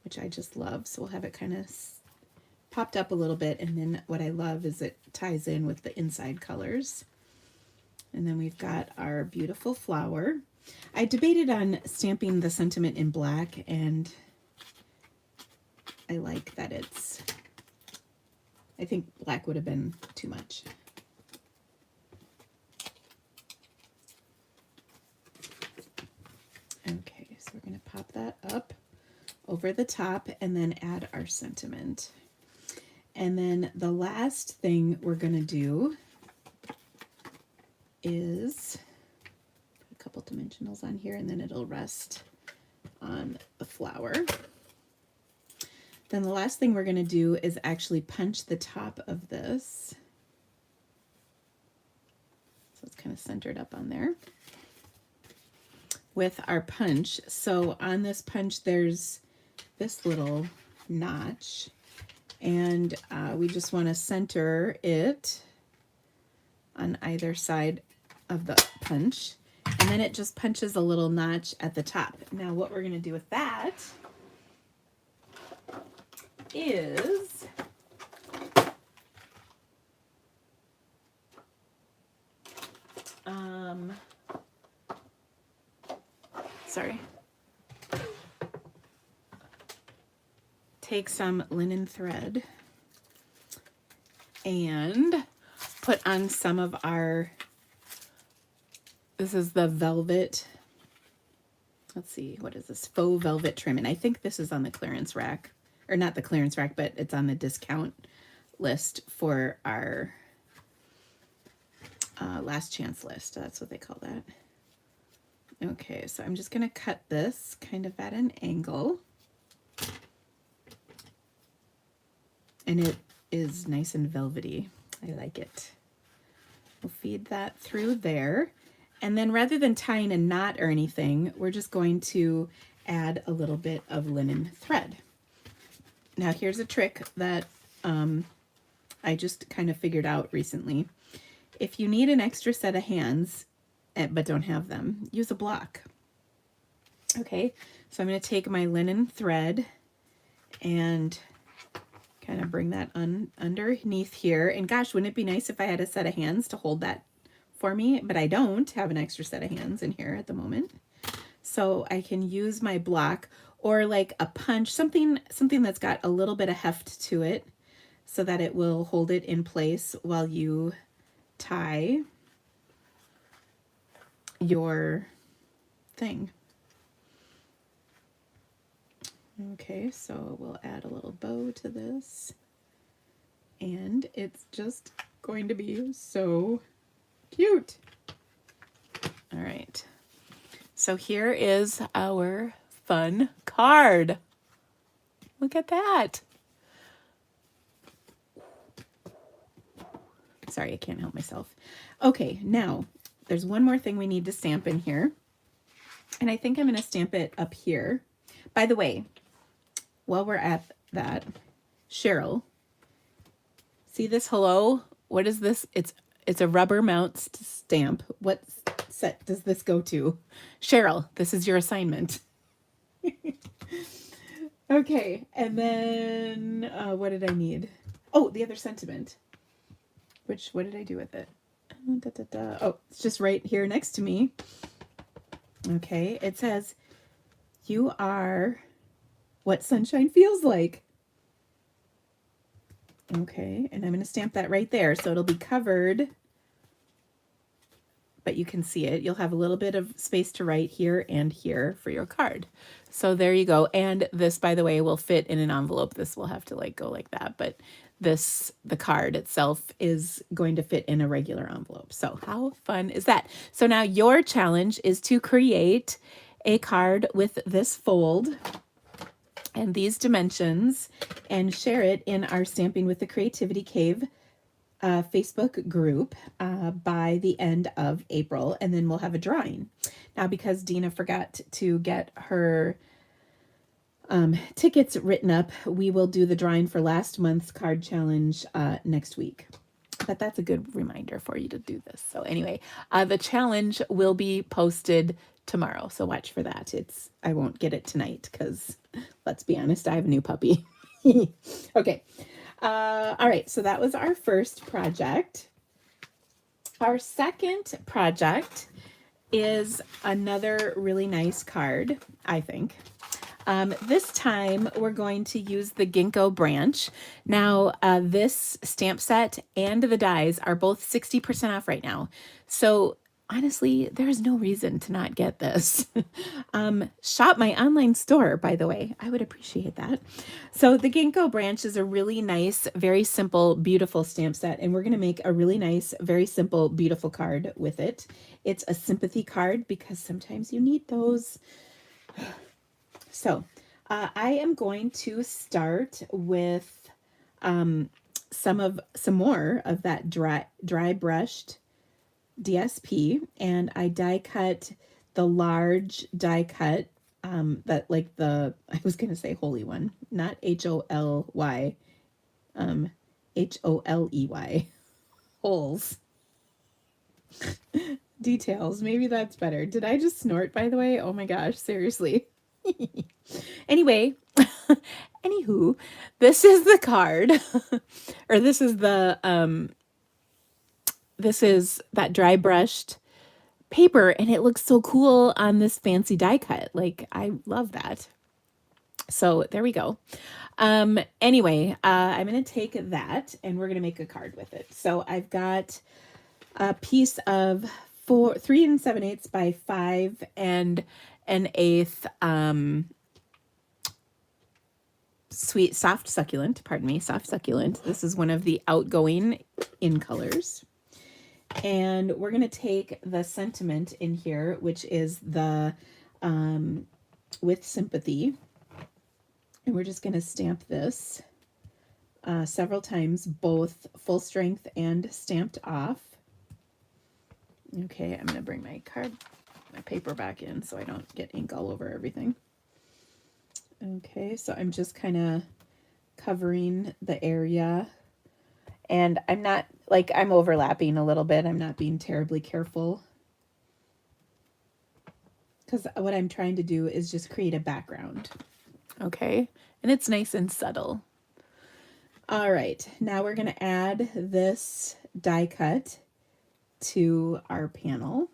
which I just love. So we'll have it kind of popped up a little bit. And then what I love is it ties in with the inside colors. And then we've got our beautiful flower. I debated on stamping the sentiment in black, and I like that I think black would have been too much. Okay, so we're going to pop that up over the top and then add our sentiment. And then the last thing we're going to do is put a couple dimensionals on here, and then it'll rest on the flower. Then the last thing we're going to do is actually punch the top of this. So it's kind of centered up on there with our punch. So on this punch, there's this little notch, and we just want to center it on either side of the punch, and then it just punches a little notch at the top. Now what we're going to do with that is take some linen thread and put on some of our, this is the velvet, let's see, what is this, faux velvet trim, and I think this is on the clearance rack, or not the clearance rack, but it's on the discount list for our last chance list. That's what they call that. Okay, so I'm just going to cut this kind of at an angle. And it is nice and velvety. I like it. We'll feed that through there. And then rather than tying a knot or anything, we're just going to add a little bit of linen thread. Now here's a trick that I just kind of figured out recently. If you need an extra set of hands, but don't have them, use a block. Okay, so I'm going to take my linen thread and kind of bring that underneath here. And gosh, wouldn't it be nice if I had a set of hands to hold that for me? But I don't have an extra set of hands in here at the moment. So I can use my block or like a punch, something that's got a little bit of heft to it so that it will hold it in place while you tie your thing. Okay, so we'll add a little bow to this, and it's just going to be so cute. All right, so here is our fun card. Look at that. Sorry, I can't help myself. Okay, now there's one more thing we need to stamp in here, and I think I'm going to stamp it up here. By the way, while we're at that, Cheryl, see this hello? What is this? It's a rubber mount stamp. What set does this go to? Cheryl, this is your assignment. Okay, and then what did I need? Oh, the other sentiment. What did I do with it? Oh, it's just right here next to me. Okay, it says, you are what sunshine feels like. Okay, and I'm going to stamp that right there so it'll be covered, but you can see it. You'll have a little bit of space to write here and here for your card. So there you go. And this, by the way, will fit in an envelope. This will have to like go like that, but the card itself is going to fit in a regular envelope. So how fun is that? So now your challenge is to create a card with this fold and these dimensions and share it in our Stamping with the Creativity Cave Facebook group by the end of April, and then we'll have a drawing. Now, because Dina forgot to get her tickets written up, we will do the drawing for last month's card challenge next week. But that's a good reminder for you to do this. So anyway, the challenge will be posted tomorrow, so watch for that. I won't get it tonight because, let's be honest, I have a new puppy. Okay. All right, so that was our first project. Our second project is another really nice card, I think. This time we're going to use the ginkgo branch. Now, this stamp set and the dies are both 60% off right now. So honestly, there is no reason to not get this. Shop my online store, by the way. I would appreciate that. So the ginkgo branch is a really nice, very simple, beautiful stamp set. And we're going to make a really nice, very simple, beautiful card with it. It's a sympathy card because sometimes you need those. So I am going to start with some more of that dry brushed DSP, and I die cut the large die cut that like I was gonna say holy one, not HOLY, HOLEY, holes. Details, maybe that's better. Did I just snort, by the way? Oh my gosh, seriously. Anyway, anywho, this is the card, or this is that dry brushed paper, and it looks so cool on this fancy die cut. Like, I love that. So there we go. Anyway, I'm going to take that and we're going to make a card with it. So I've got a piece of 3 7/8 by 5 1/8 soft succulent. This is one of the outgoing in colors. And we're going to take the sentiment in here, which is the with sympathy. And we're just going to stamp this several times, both full strength and stamped off. Okay, I'm going to bring my paper back in so I don't get ink all over everything. Okay, so I'm just kind of covering the area. And I'm not, I'm overlapping a little bit. I'm not being terribly careful. Because what I'm trying to do is just create a background. Okay, and it's nice and subtle. All right, now we're going to add this die cut to our panel.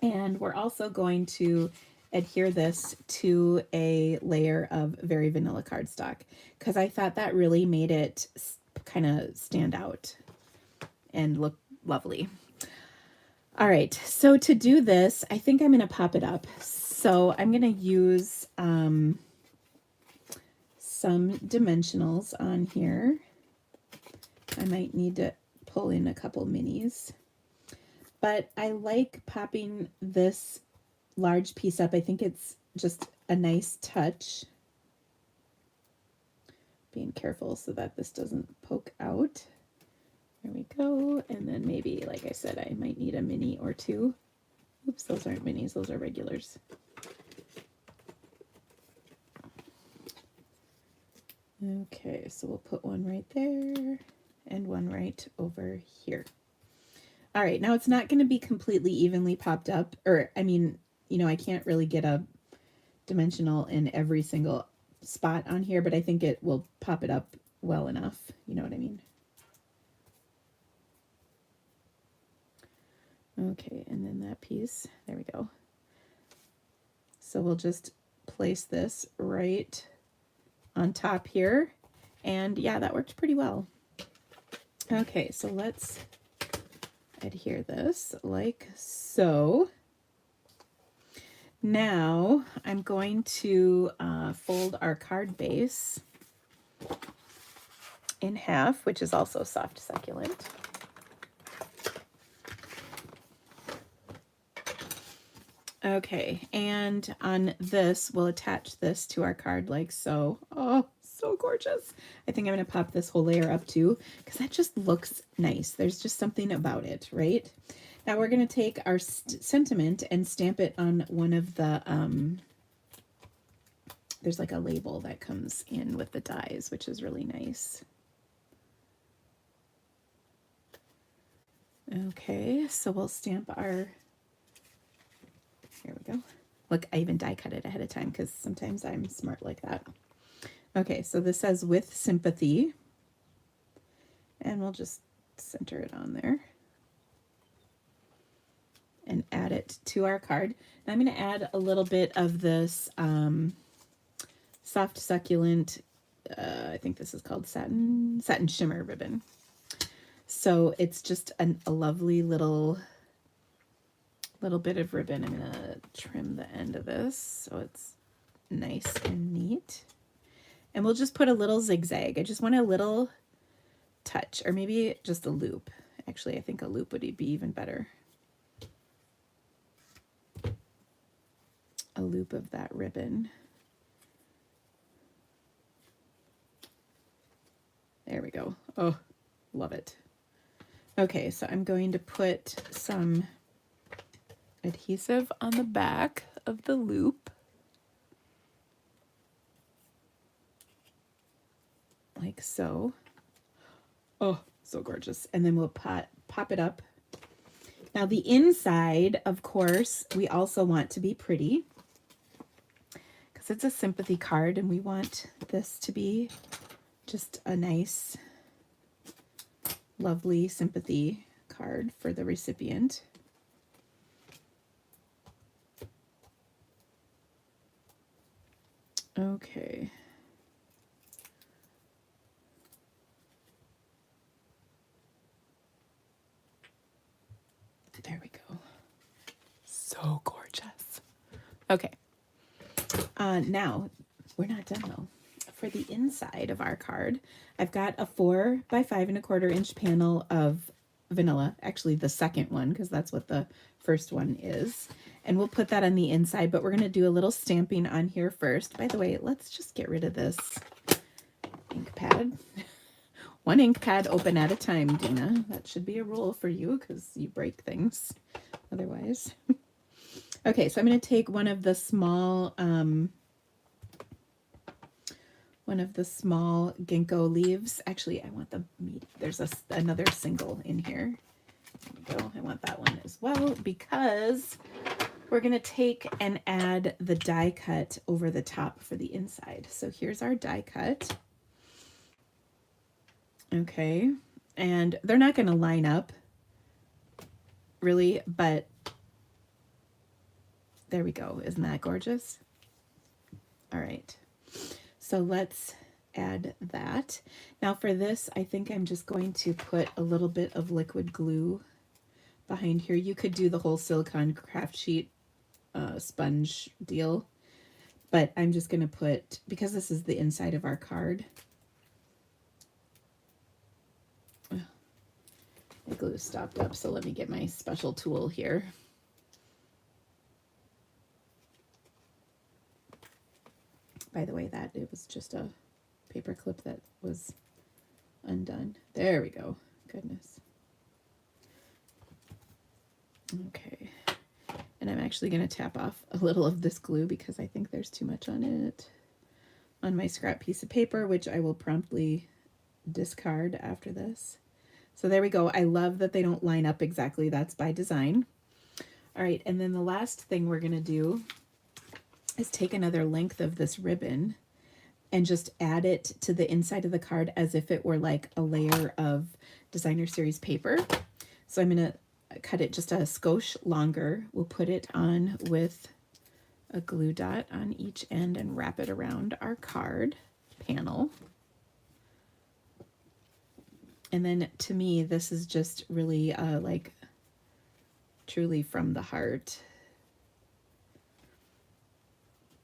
And we're also going to adhere this to a layer of very vanilla cardstock because I thought that really made it kind of stand out and look lovely. All right, so to do this, I think I'm going to pop it up. So I'm going to use some dimensionals on here. I might need to pull in a couple minis. But I like popping this large piece up. I think it's just a nice touch. Being careful so that this doesn't poke out. There we go. And then maybe, like I said, I might need a mini or two. Oops, those aren't minis, those are regulars. Okay, so we'll put one right there and one right over here. All right, now it's not going to be completely evenly popped up, or I mean, I can't really get a dimensional in every single spot on here, but I think it will pop it up well enough. You know what I mean? Okay, and then that piece, there we go. So we'll just place this right on top here. And yeah, that worked pretty well. Okay, so let's adhere this like so. Now I'm going to fold our card base in half, which is also soft succulent. Okay, and on this, we'll attach this to our card like so. Oh, so gorgeous. I think I'm going to pop this whole layer up too, because that just looks nice. There's just something about it, right? Now we're going to take our sentiment and stamp it on one of the, there's like a label that comes in with the dies, which is really nice. Okay, so we'll stamp our, here we go. Look, I even die cut it ahead of time because sometimes I'm smart like that. Okay, so this says with sympathy, and we'll just center it on there and add it to our card. And I'm going to add a little bit of this soft succulent, I think this is called satin shimmer ribbon. So it's just a lovely little bit of ribbon. I'm going to trim the end of this so it's nice and neat. And we'll just put a little zigzag. I just want a little touch, or maybe just a loop. Actually, I think a loop would be even better. A loop of that ribbon. There we go. Oh, love it. Okay, so I'm going to put some adhesive on the back of the loop. Like so. Oh, so gorgeous. And then we'll pop it up. Now the inside, of course, we also want to be pretty because it's a sympathy card and we want this to be just a nice, lovely sympathy card for the recipient. Okay. There we go. So gorgeous. Okay. Now, we're not done though. For the inside of our card, I've got a 4 by 5¼ inch panel of vanilla. Actually, the second one, because that's what the first one is. And we'll put that on the inside, but we're going to do a little stamping on here first. By the way, let's just get rid of this ink pad. One ink pad open at a time, Dina. That should be a rule for you because you break things otherwise. Okay, so I'm going to take one of the small ginkgo leaves. Actually, I want the meat. There's another single in here. There we go. I want that one as well because we're going to take and add the die cut over the top for the inside. So here's our die cut. Okay, and they're not going to line up really, but there we go. Isn't that gorgeous? All right, so let's add that. Now for this, I think I'm just going to put a little bit of liquid glue behind here. You could do the whole silicone craft sheet sponge deal, but I'm just going to put, because this is the inside of our card, the glue stopped up, so let me get my special tool here. By the way, that it was just a paper clip that was undone. There we go. Goodness. Okay. And I'm actually going to tap off a little of this glue because I think there's too much on it on my scrap piece of paper, which I will promptly discard after this. So there we go. I love that they don't line up exactly. That's by design. All right, and then the last thing we're going to do is take another length of this ribbon and just add it to the inside of the card as if it were like a layer of designer series paper. So I'm going to cut it just a skosh longer. We'll put it on with a glue dot on each end and wrap it around our card panel. And then to me, this is just really like truly from the heart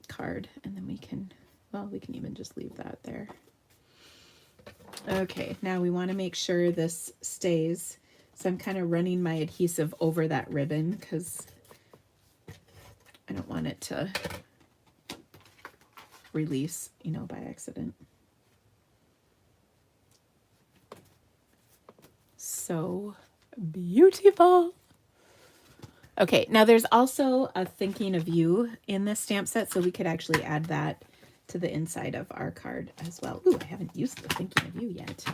card. And then we can, well, we can even just leave that there. Okay, now we want to make sure this stays. So I'm kind of running my adhesive over that ribbon because I don't want it to release, by accident. So beautiful. Okay, now there's also a thinking of you in this stamp set, so we could actually add that to the inside of our card as well. Ooh, I haven't used the thinking of you yet.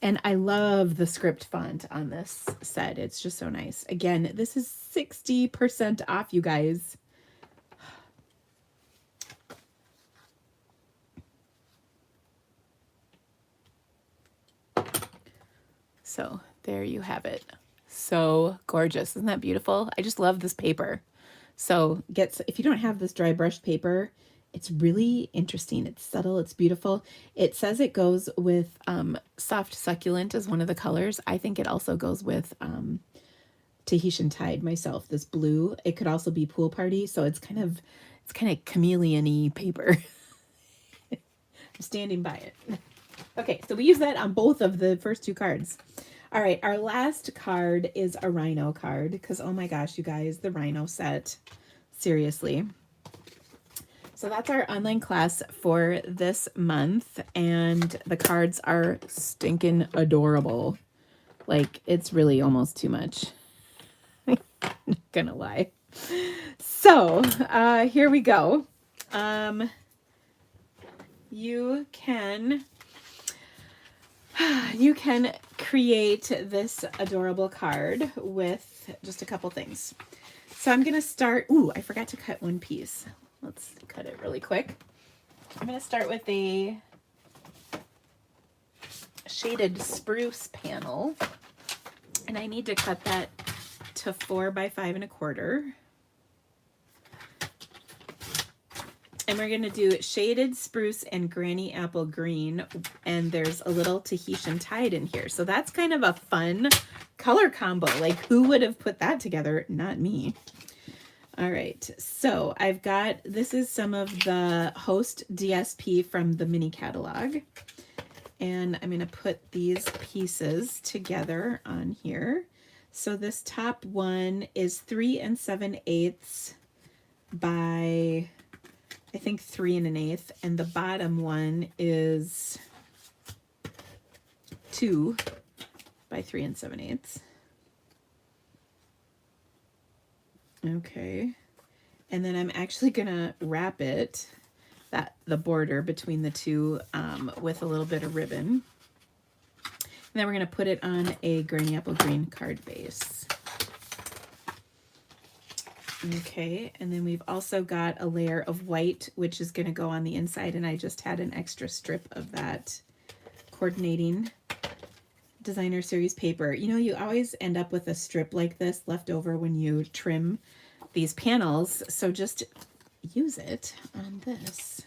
And I love the script font on this set. It's just so nice. Again, this is 60% off, you guys. So there you have it. So gorgeous. Isn't that beautiful? I just love this paper. So if you don't have this dry brush paper, it's really interesting. It's subtle. It's beautiful. It says it goes with soft succulent as one of the colors. I think it also goes with Tahitian Tide myself, this blue. It could also be Pool Party. So it's kind of chameleon-y paper. I'm standing by it. Okay, so we use that on both of the first two cards. All right, our last card is a Rhino card because, oh my gosh, you guys, the Rhino set. Seriously. So that's our online class for this month, and the cards are stinking adorable. Like, it's really almost too much. Not gonna lie. So, here we go. You can create this adorable card with just a couple things. So I'm going to start. Ooh, I forgot to cut one piece. Let's cut it really quick. I'm going to start with a shaded spruce panel. And I need to cut that to 4 by 5 1/4. And we're going to do shaded spruce and granny apple green. And there's a little Tahitian Tide in here. So that's kind of a fun color combo. Like, who would have put that together? Not me. All right. So I've got, this is some of the Host DSP from the mini catalog. And I'm going to put these pieces together on here. So this top one is 3 7/8 by, I think, 3 1/8, and the bottom one is 2 by 3 7/8. Okay, and then I'm actually gonna wrap it, the border between the two, with a little bit of ribbon. And then we're gonna put it on a granny apple green card base. Okay, and then we've also got a layer of white, which is going to go on the inside, and I just had an extra strip of that coordinating designer series paper. You always end up with a strip like this left over when you trim these panels, so just use it on this.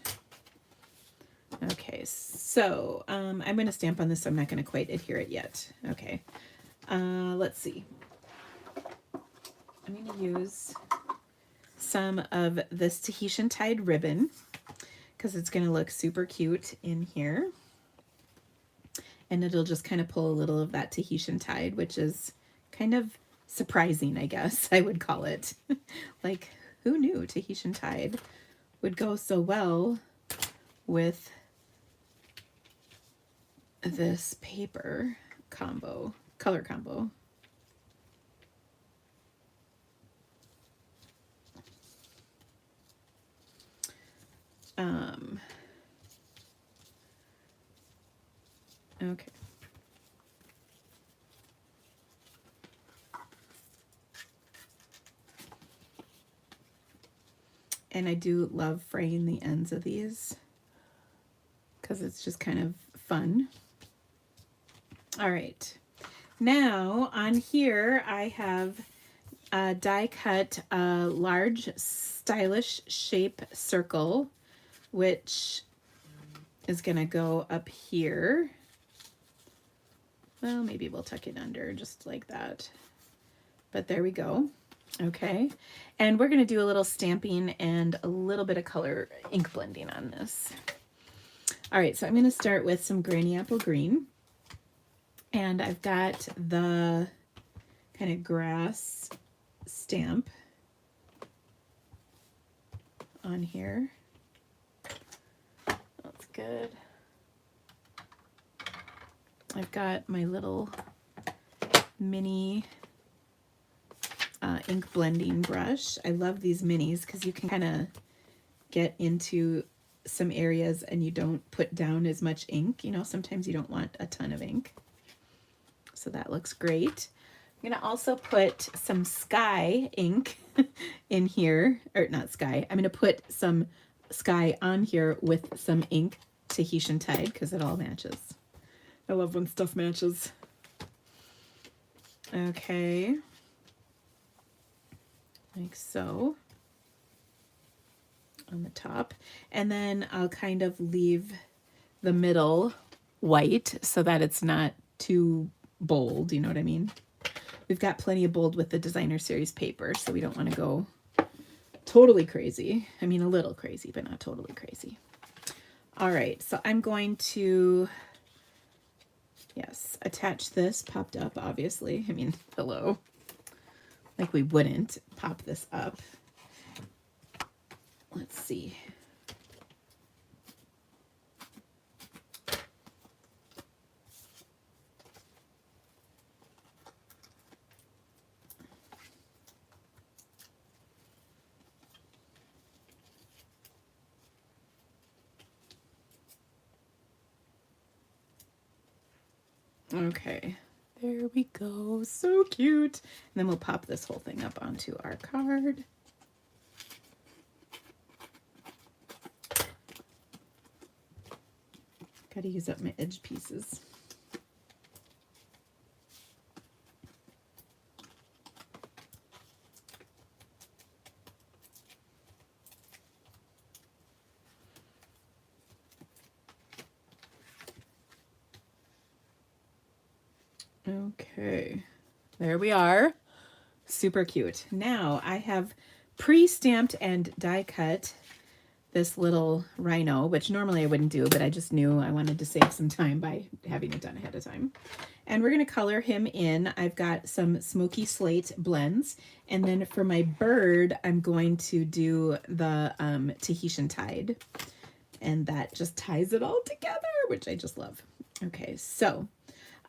Okay, so I'm going to stamp on this, so I'm not going to quite adhere it yet. Okay, let's see. I'm going to use some of this Tahitian Tide ribbon because it's going to look super cute in here. And it'll just kind of pull a little of that Tahitian Tide, which is kind of surprising, I guess I would call it. Like, who knew Tahitian Tide would go so well with this paper combo, color combo. Okay. And I do love fraying the ends of these because it's just kind of fun. All right. Now on here I have a die cut large stylish shape circle, which is going to go up here. Well, maybe we'll tuck it under just like that. But there we go. Okay. And we're going to do a little stamping and a little bit of color ink blending on this. All right, so I'm going to start with some Granny Apple Green. And I've got the kind of grass stamp on here. That's good. I've got my little mini ink blending brush. I love these minis because you can kind of get into some areas and you don't put down as much ink. You know, sometimes you don't want a ton of ink. So that looks great. I'm going to also put some sky ink in here, or not sky. I'm going to put some sky on here with some ink Tahitian Tide because it all matches. I love when stuff matches. Okay. Like so. On the top. And then I'll kind of leave the middle white so that it's not too bold. You know what I mean? We've got plenty of bold with the designer series paper, so we don't want to go totally crazy. I mean, a little crazy, but not totally crazy. All right, so I'm going to, yes, attach this. Popped up, obviously. I mean, hello. Like we wouldn't pop this up. Let's see. Okay, there we go. So cute. And then we'll pop this whole thing up onto our card. Got to use up my edge pieces. Okay, there we are. Super cute. Now I have pre-stamped and die cut this little rhino, which normally I wouldn't do, but I just knew I wanted to save some time by having it done ahead of time. And we're going to color him in. I've got some smoky slate blends. And then for my bird, I'm going to do the Tahitian Tide. And that just ties it all together, which I just love. Okay, so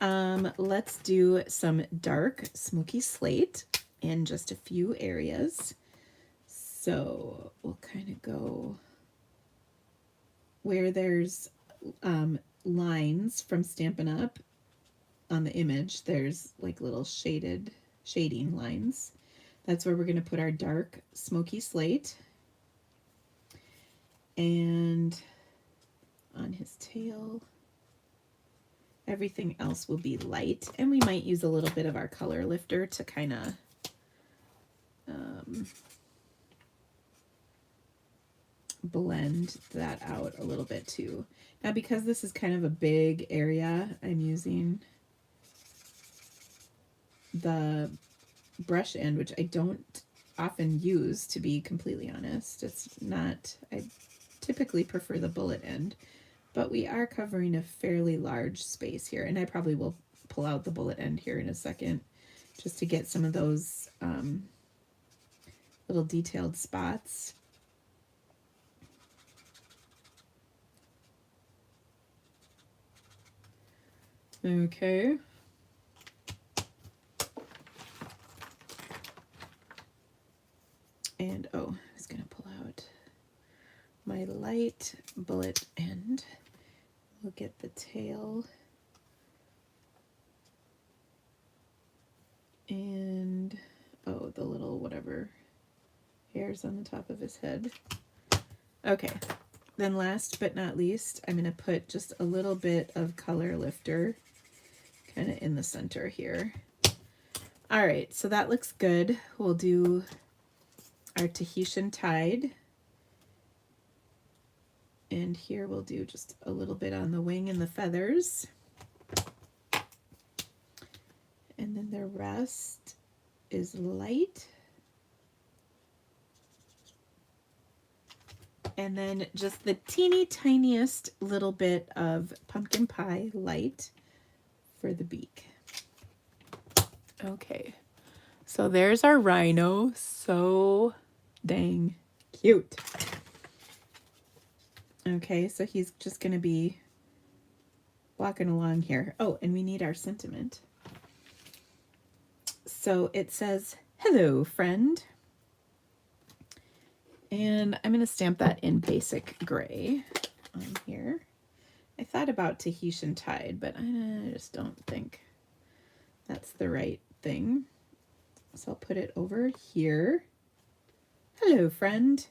let's do some dark smoky slate in just a few areas. So we'll kind of go where there's lines from Stampin' Up! On the image, there's like little shading lines. That's where we're going to put our dark smoky slate. And on his tail, everything else will be light. And we might use a little bit of our color lifter to kind of blend that out a little bit too. Now, because this is kind of a big area, I'm using the brush end, which I don't often use, to be completely honest. It's not, I typically prefer the bullet end, but we are covering a fairly large space here, and I probably will pull out the bullet end here in a second just to get some of those little detailed spots. Okay. And oh, I was going to pull out my light bullet end. We'll get the tail. And oh, the little whatever hairs on the top of his head. Okay. Then last but not least, I'm going to put just a little bit of color lifter kind of in the center here. All right, so that looks good. We'll do our Tahitian Tide. And here we'll do just a little bit on the wing and the feathers. And then the rest is light. And then just the teeny tiniest little bit of pumpkin pie light for the beak. Okay, so there's our Rhino. So dang cute. Okay, so he's just going to be walking along here. Oh, and we need our sentiment. So it says, hello, friend. And I'm going to stamp that in basic gray on here. I thought about Tahitian Tide, but I just don't think that's the right thing. So I'll put it over here. Hello, friend.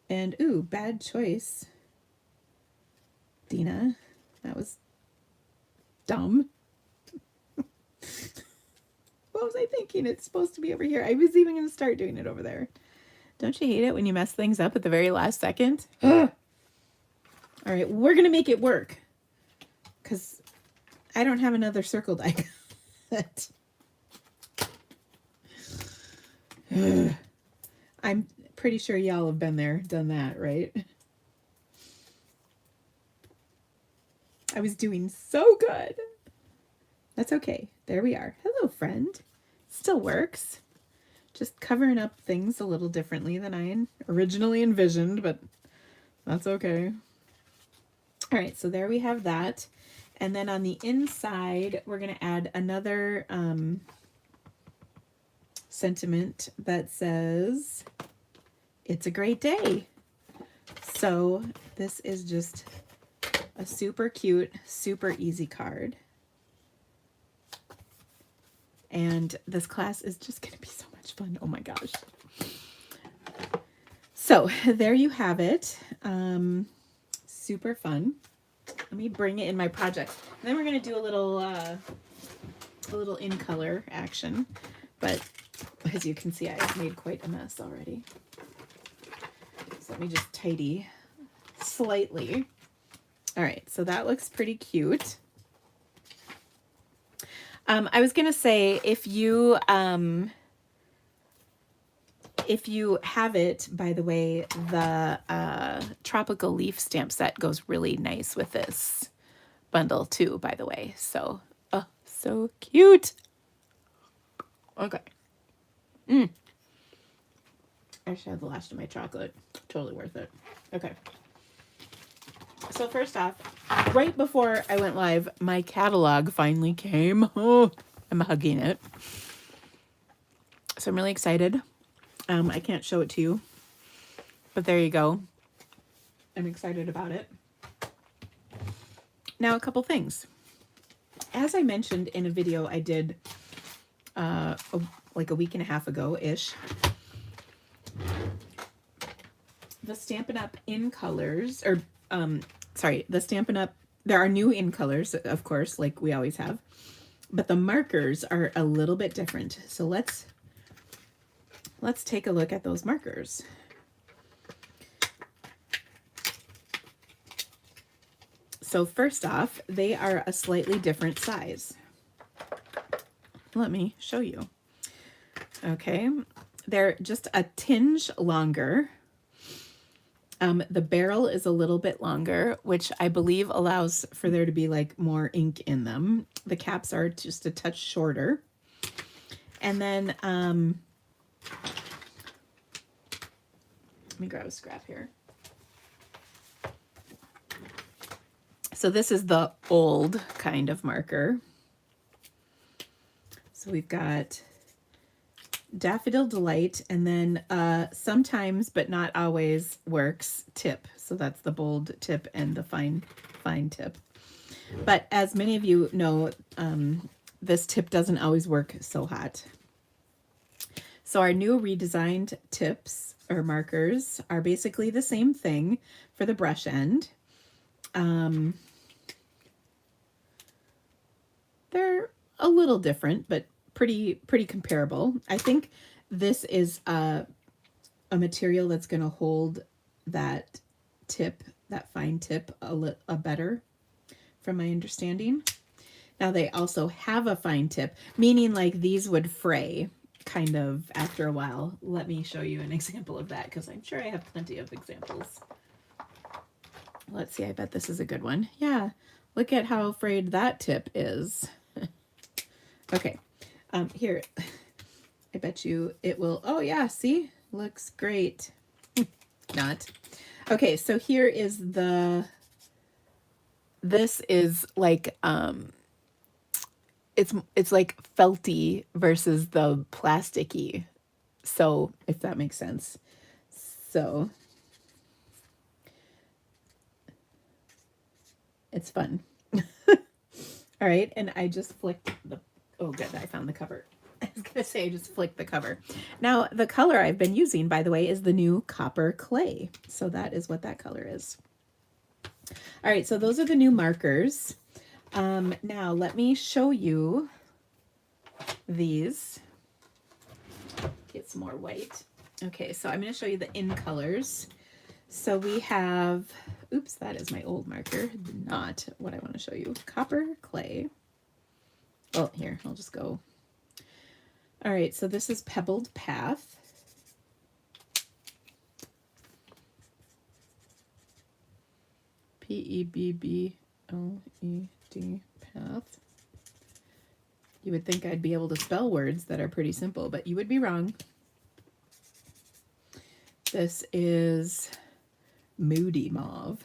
And, ooh, bad choice, Dina. That was dumb. What was I thinking? It's supposed to be over here. I was even going to start doing it over there. Don't you hate it when you mess things up at the very last second? All right, we're going to make it work. Because I don't have another circle die cut. I'm pretty sure y'all have been there, done that, right? I was doing so good. That's okay. There we are. Hello, friend. Still works. Just covering up things a little differently than I originally envisioned, but that's okay. All right, so there we have that. And then on the inside, we're going to add another sentiment that says, it's a great day. So this is just a super cute, super easy card. And this class is just going to be so much fun. Oh my gosh. So there you have it. Super fun. Let me bring it in my project. And then we're going to do a little in color action. But as you can see, I've made quite a mess already. So let me just tidy slightly. All right, so that looks pretty cute. I was gonna say, if you have it, by the way, the tropical leaf stamp set goes really nice with this bundle too, by the way. So, oh, so cute. Okay. I should have the last of my chocolate. Totally worth it. Okay. So first off, right before I went live, my catalog finally came. Oh, I'm hugging it. So I'm really excited. I can't show it to you, but there you go. I'm excited about it. Now, a couple things. As I mentioned in a video I did like a week and a half ago-ish, the Stampin' Up! In colors, or the Stampin' Up! There are new in colors, of course, like we always have, but the markers are a little bit different. So let's take a look at those markers. So first off, they are a slightly different size. Let me show you. Okay, they're just a tinge longer. The barrel is a little bit longer, which I believe allows for there to be like more ink in them. The caps are just a touch shorter. And then, let me grab a scrap here. So this is the old kind of marker. So we've got Daffodil Delight, and then sometimes, but not always, works tip. So that's the bold tip and the fine tip. But as many of you know, this tip doesn't always work so hot. So our new redesigned tips or markers are basically the same thing for the brush end. They're a little different, but pretty comparable. I think this is a material that's going to hold that tip, that fine tip, a better, from my understanding. Now they also have a fine tip, meaning like these would fray kind of after a while. Let me show you an example of that because I'm sure I have plenty of examples. Let's see, I bet this is a good one. Yeah, look at how frayed that tip is. Okay, here, I bet you it will, oh yeah, see, looks great. Not. Okay, so here is this is like, it's like felty versus the plasticky. So if that makes sense. So it's fun. All right, and I just flicked the, oh good, I found the cover. I was gonna say I just flicked the cover. Now the color I've been using, by the way, is the new copper clay. So that is what that color is. All right, so those are the new markers. Now let me show you these. Get some more white. Okay, so I'm going to show you the in colors. So we have, oops, that is my old marker, not what I want to show you. Copper clay. Oh, here, I'll just go. All right, so this is Pebbled Path. Pebbbled path. You would think I'd be able to spell words that are pretty simple, but you would be wrong. This is Moody Mauve.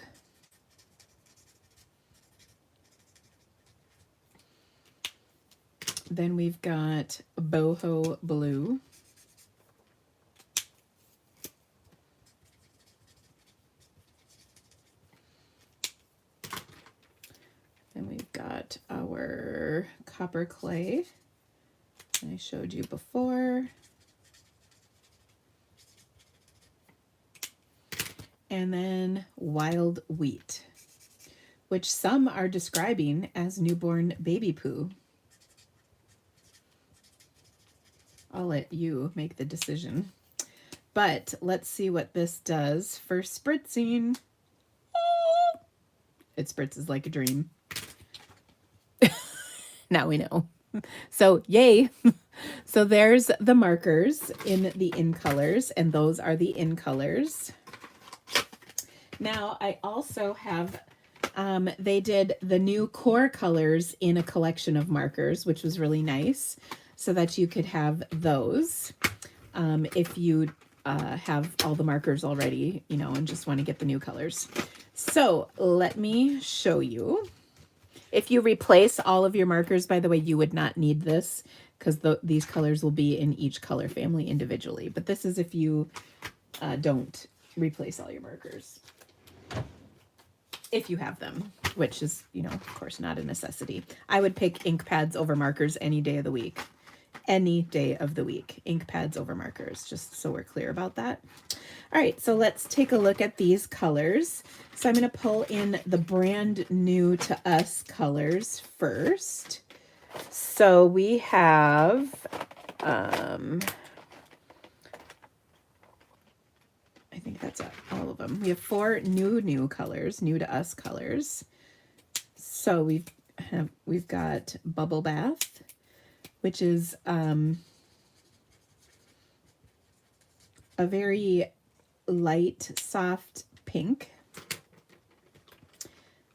Then we've got Boho Blue. Then we've got our Copper Clay I showed you before. And then Wild Wheat, which some are describing as newborn baby poo. I'll let you make the decision. But let's see what this does for spritzing. It spritzes like a dream. Now we know. So yay. So there's the markers in the in colors, and those are the in colors. Now I also have, they did the new core colors in a collection of markers, which was really nice, so that you could have those if you have all the markers already, you know, and just want to get the new colors. So let me show you. If you replace all of your markers, by the way, you would not need this because these colors will be in each color family individually. But this is if you don't replace all your markers. If you have them, which is, you know, of course, not a necessity. I would pick ink pads over markers any day of the week. Any day of the week. Ink pads over markers, just so we're clear about that. All right, so let's take a look at these colors. So I'm going to pull in the brand new to us colors first. So we have, I think that's all of them. We have 4 new colors, new to us colors. So we've got Bubble Bath, which is a very light, soft pink.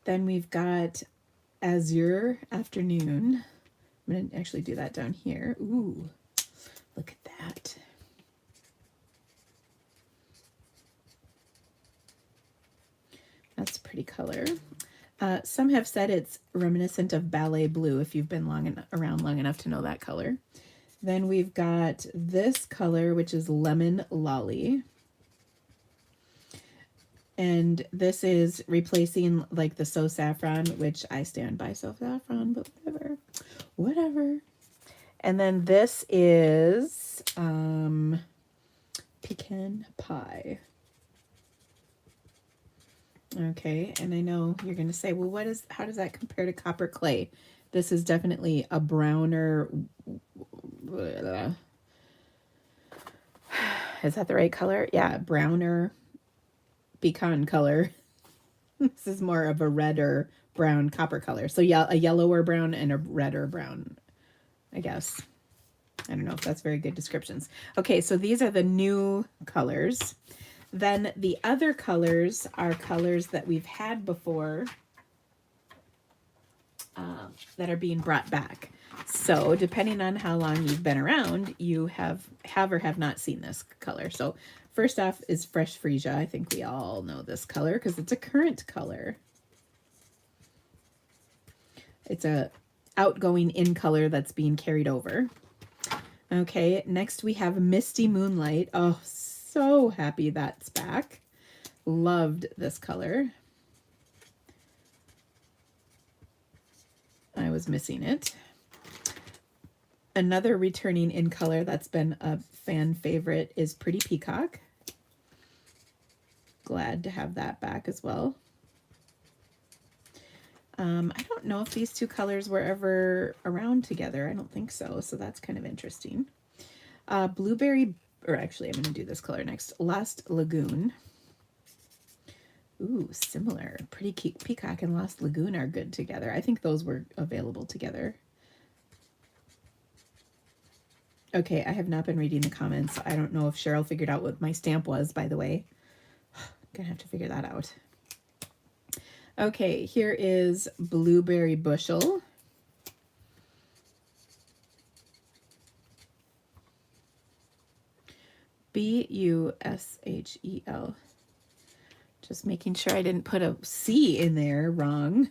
Then we've got Azure Afternoon. I'm going to actually do that down here. Ooh, look at that. That's a pretty color. Some have said it's reminiscent of Ballet Blue, if you've been around long enough to know that color. Then we've got this color, which is Lemon Lolly. And this is replacing like the So Saffron, which I stand by So Saffron, but whatever. Whatever. And then this is Pecan Pie. Okay, and I know you're going to say, well, how does that compare to Copper Clay? This is definitely a browner. Is that the right color? Yeah, browner pecan color. This is more of a redder brown copper color. So yeah, a yellower brown and a redder brown, I guess. I don't know if that's very good descriptions. Okay, so these are the new colors. Then the other colors are colors that we've had before that are being brought back. So depending on how long you've been around, you have or have not seen this color. So first off is Fresh Freesia. I think we all know this color because it's a current color. It's a outgoing in color that's being carried over. Okay, next we have Misty Moonlight. Oh, so happy that's back. Loved this color. I was missing it. Another returning in color that's been a fan favorite is Pretty Peacock. Glad to have that back as well. I don't know if these two colors were ever around together. I don't think so. So that's kind of interesting. Blueberry, or actually I'm going to do this color next. Lost Lagoon. Ooh, similar. Pretty Peacock and Lost Lagoon are good together. I think those were available together. Okay, I have not been reading the comments. I don't know if Cheryl figured out what my stamp was, by the way. I'm going to have to figure that out. Okay, here is Blueberry Bushel. Bushel. Just making sure I didn't put a C in there wrong.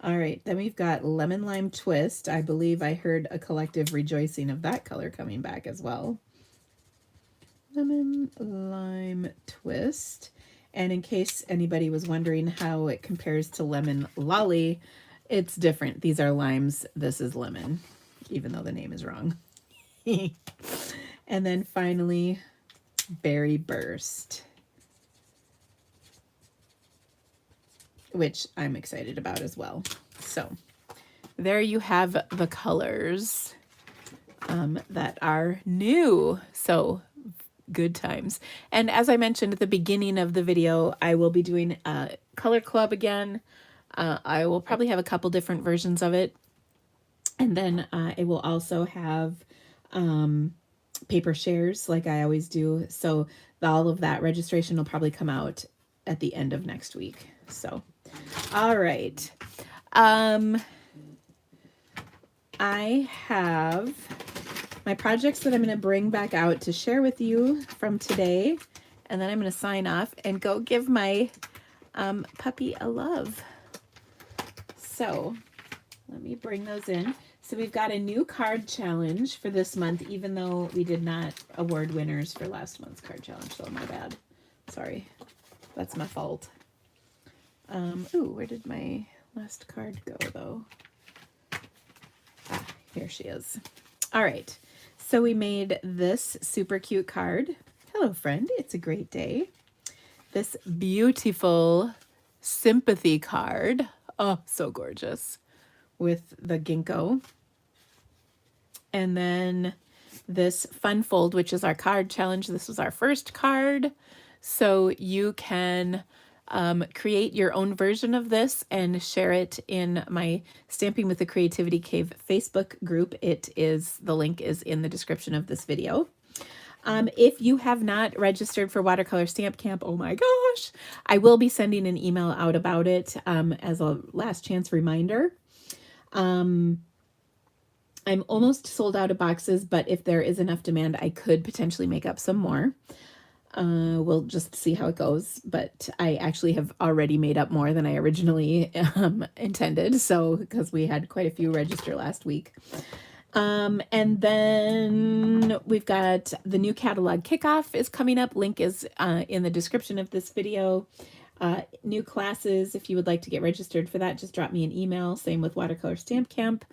All right, then we've got Lemon Lime Twist. I believe I heard a collective rejoicing of that color coming back as well. Lemon Lime Twist. And in case anybody was wondering how it compares to Lemon Lolly, it's different. These are limes. This is lemon, even though the name is wrong. And then finally, Berry Burst, which I'm excited about as well. So there you have the colors that are new. So good times. And as I mentioned at the beginning of the video, I will be doing a color club again. I will probably have a couple different versions of it. And then I will also have paper shares like I always do. So all of that registration will probably come out at the end of next week. So, all right. I have my projects that I'm going to bring back out to share with you from today. And then I'm going to sign off and go give my puppy a love. So let me bring those in. So we've got a new card challenge for this month, even though we did not award winners for last month's card challenge. So my bad. Sorry. That's my fault. Ooh, where did my last card go, though? Ah, here she is. All right. So we made this super cute card. Hello, friend. It's a great day. This beautiful Sympathy card. Oh, so gorgeous. With the ginkgo. And then this fun fold, which is our card challenge. This was our first card. So you can create your own version of this and share it in my Stamping with the Creativity Cave Facebook group. The link is in the description of this video. If you have not registered for Watercolor Stamp Camp, oh my gosh, I will be sending an email out about it as a last chance reminder. I'm almost sold out of boxes, but if there is enough demand, I could potentially make up some more. We'll just see how it goes, but I actually have already made up more than I originally intended, so because we had quite a few register last week. And then we've got the new catalog kickoff is coming up. Link is in the description of this video. New classes, if you would like to get registered for that, just drop me an email. Same with Watercolor Stamp Camp.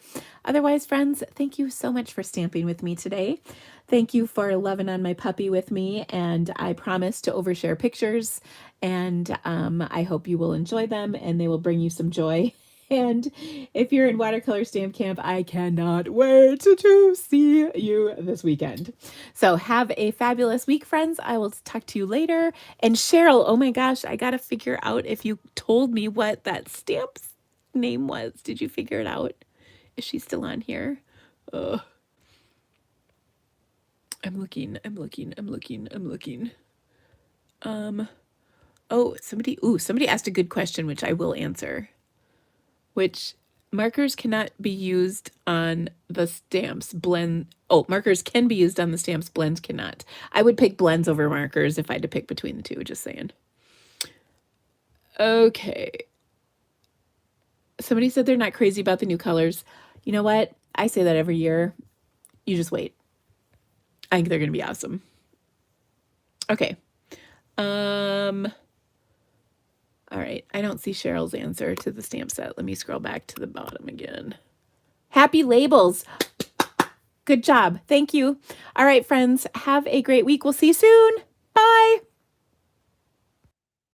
Otherwise, friends, thank you so much for stamping with me today. Thank you for loving on my puppy with me, and I promise to overshare pictures, and I hope you will enjoy them, and they will bring you some joy. And if you're in Watercolor Stamp Camp, I cannot wait to see you this weekend. So have a fabulous week, friends. I will talk to you later. And Cheryl, oh my gosh, I got to figure out if you told me what that stamp's name was. Did you figure it out? Is she still on here? I'm looking. Oh, somebody asked a good question, which I will answer. Which markers cannot be used on the stamps. Markers can be used on the stamps. Blends cannot. I would pick blends over markers if I had to pick between the two, just saying. Okay. Somebody said they're not crazy about the new colors. You know what? I say that every year. You just wait. I think they're going to be awesome. Okay. All right. I don't see Cheryl's answer to the stamp set. Let me scroll back to the bottom again. Happy labels. Good job. Thank you. All right, friends. Have a great week. We'll see you soon. Bye.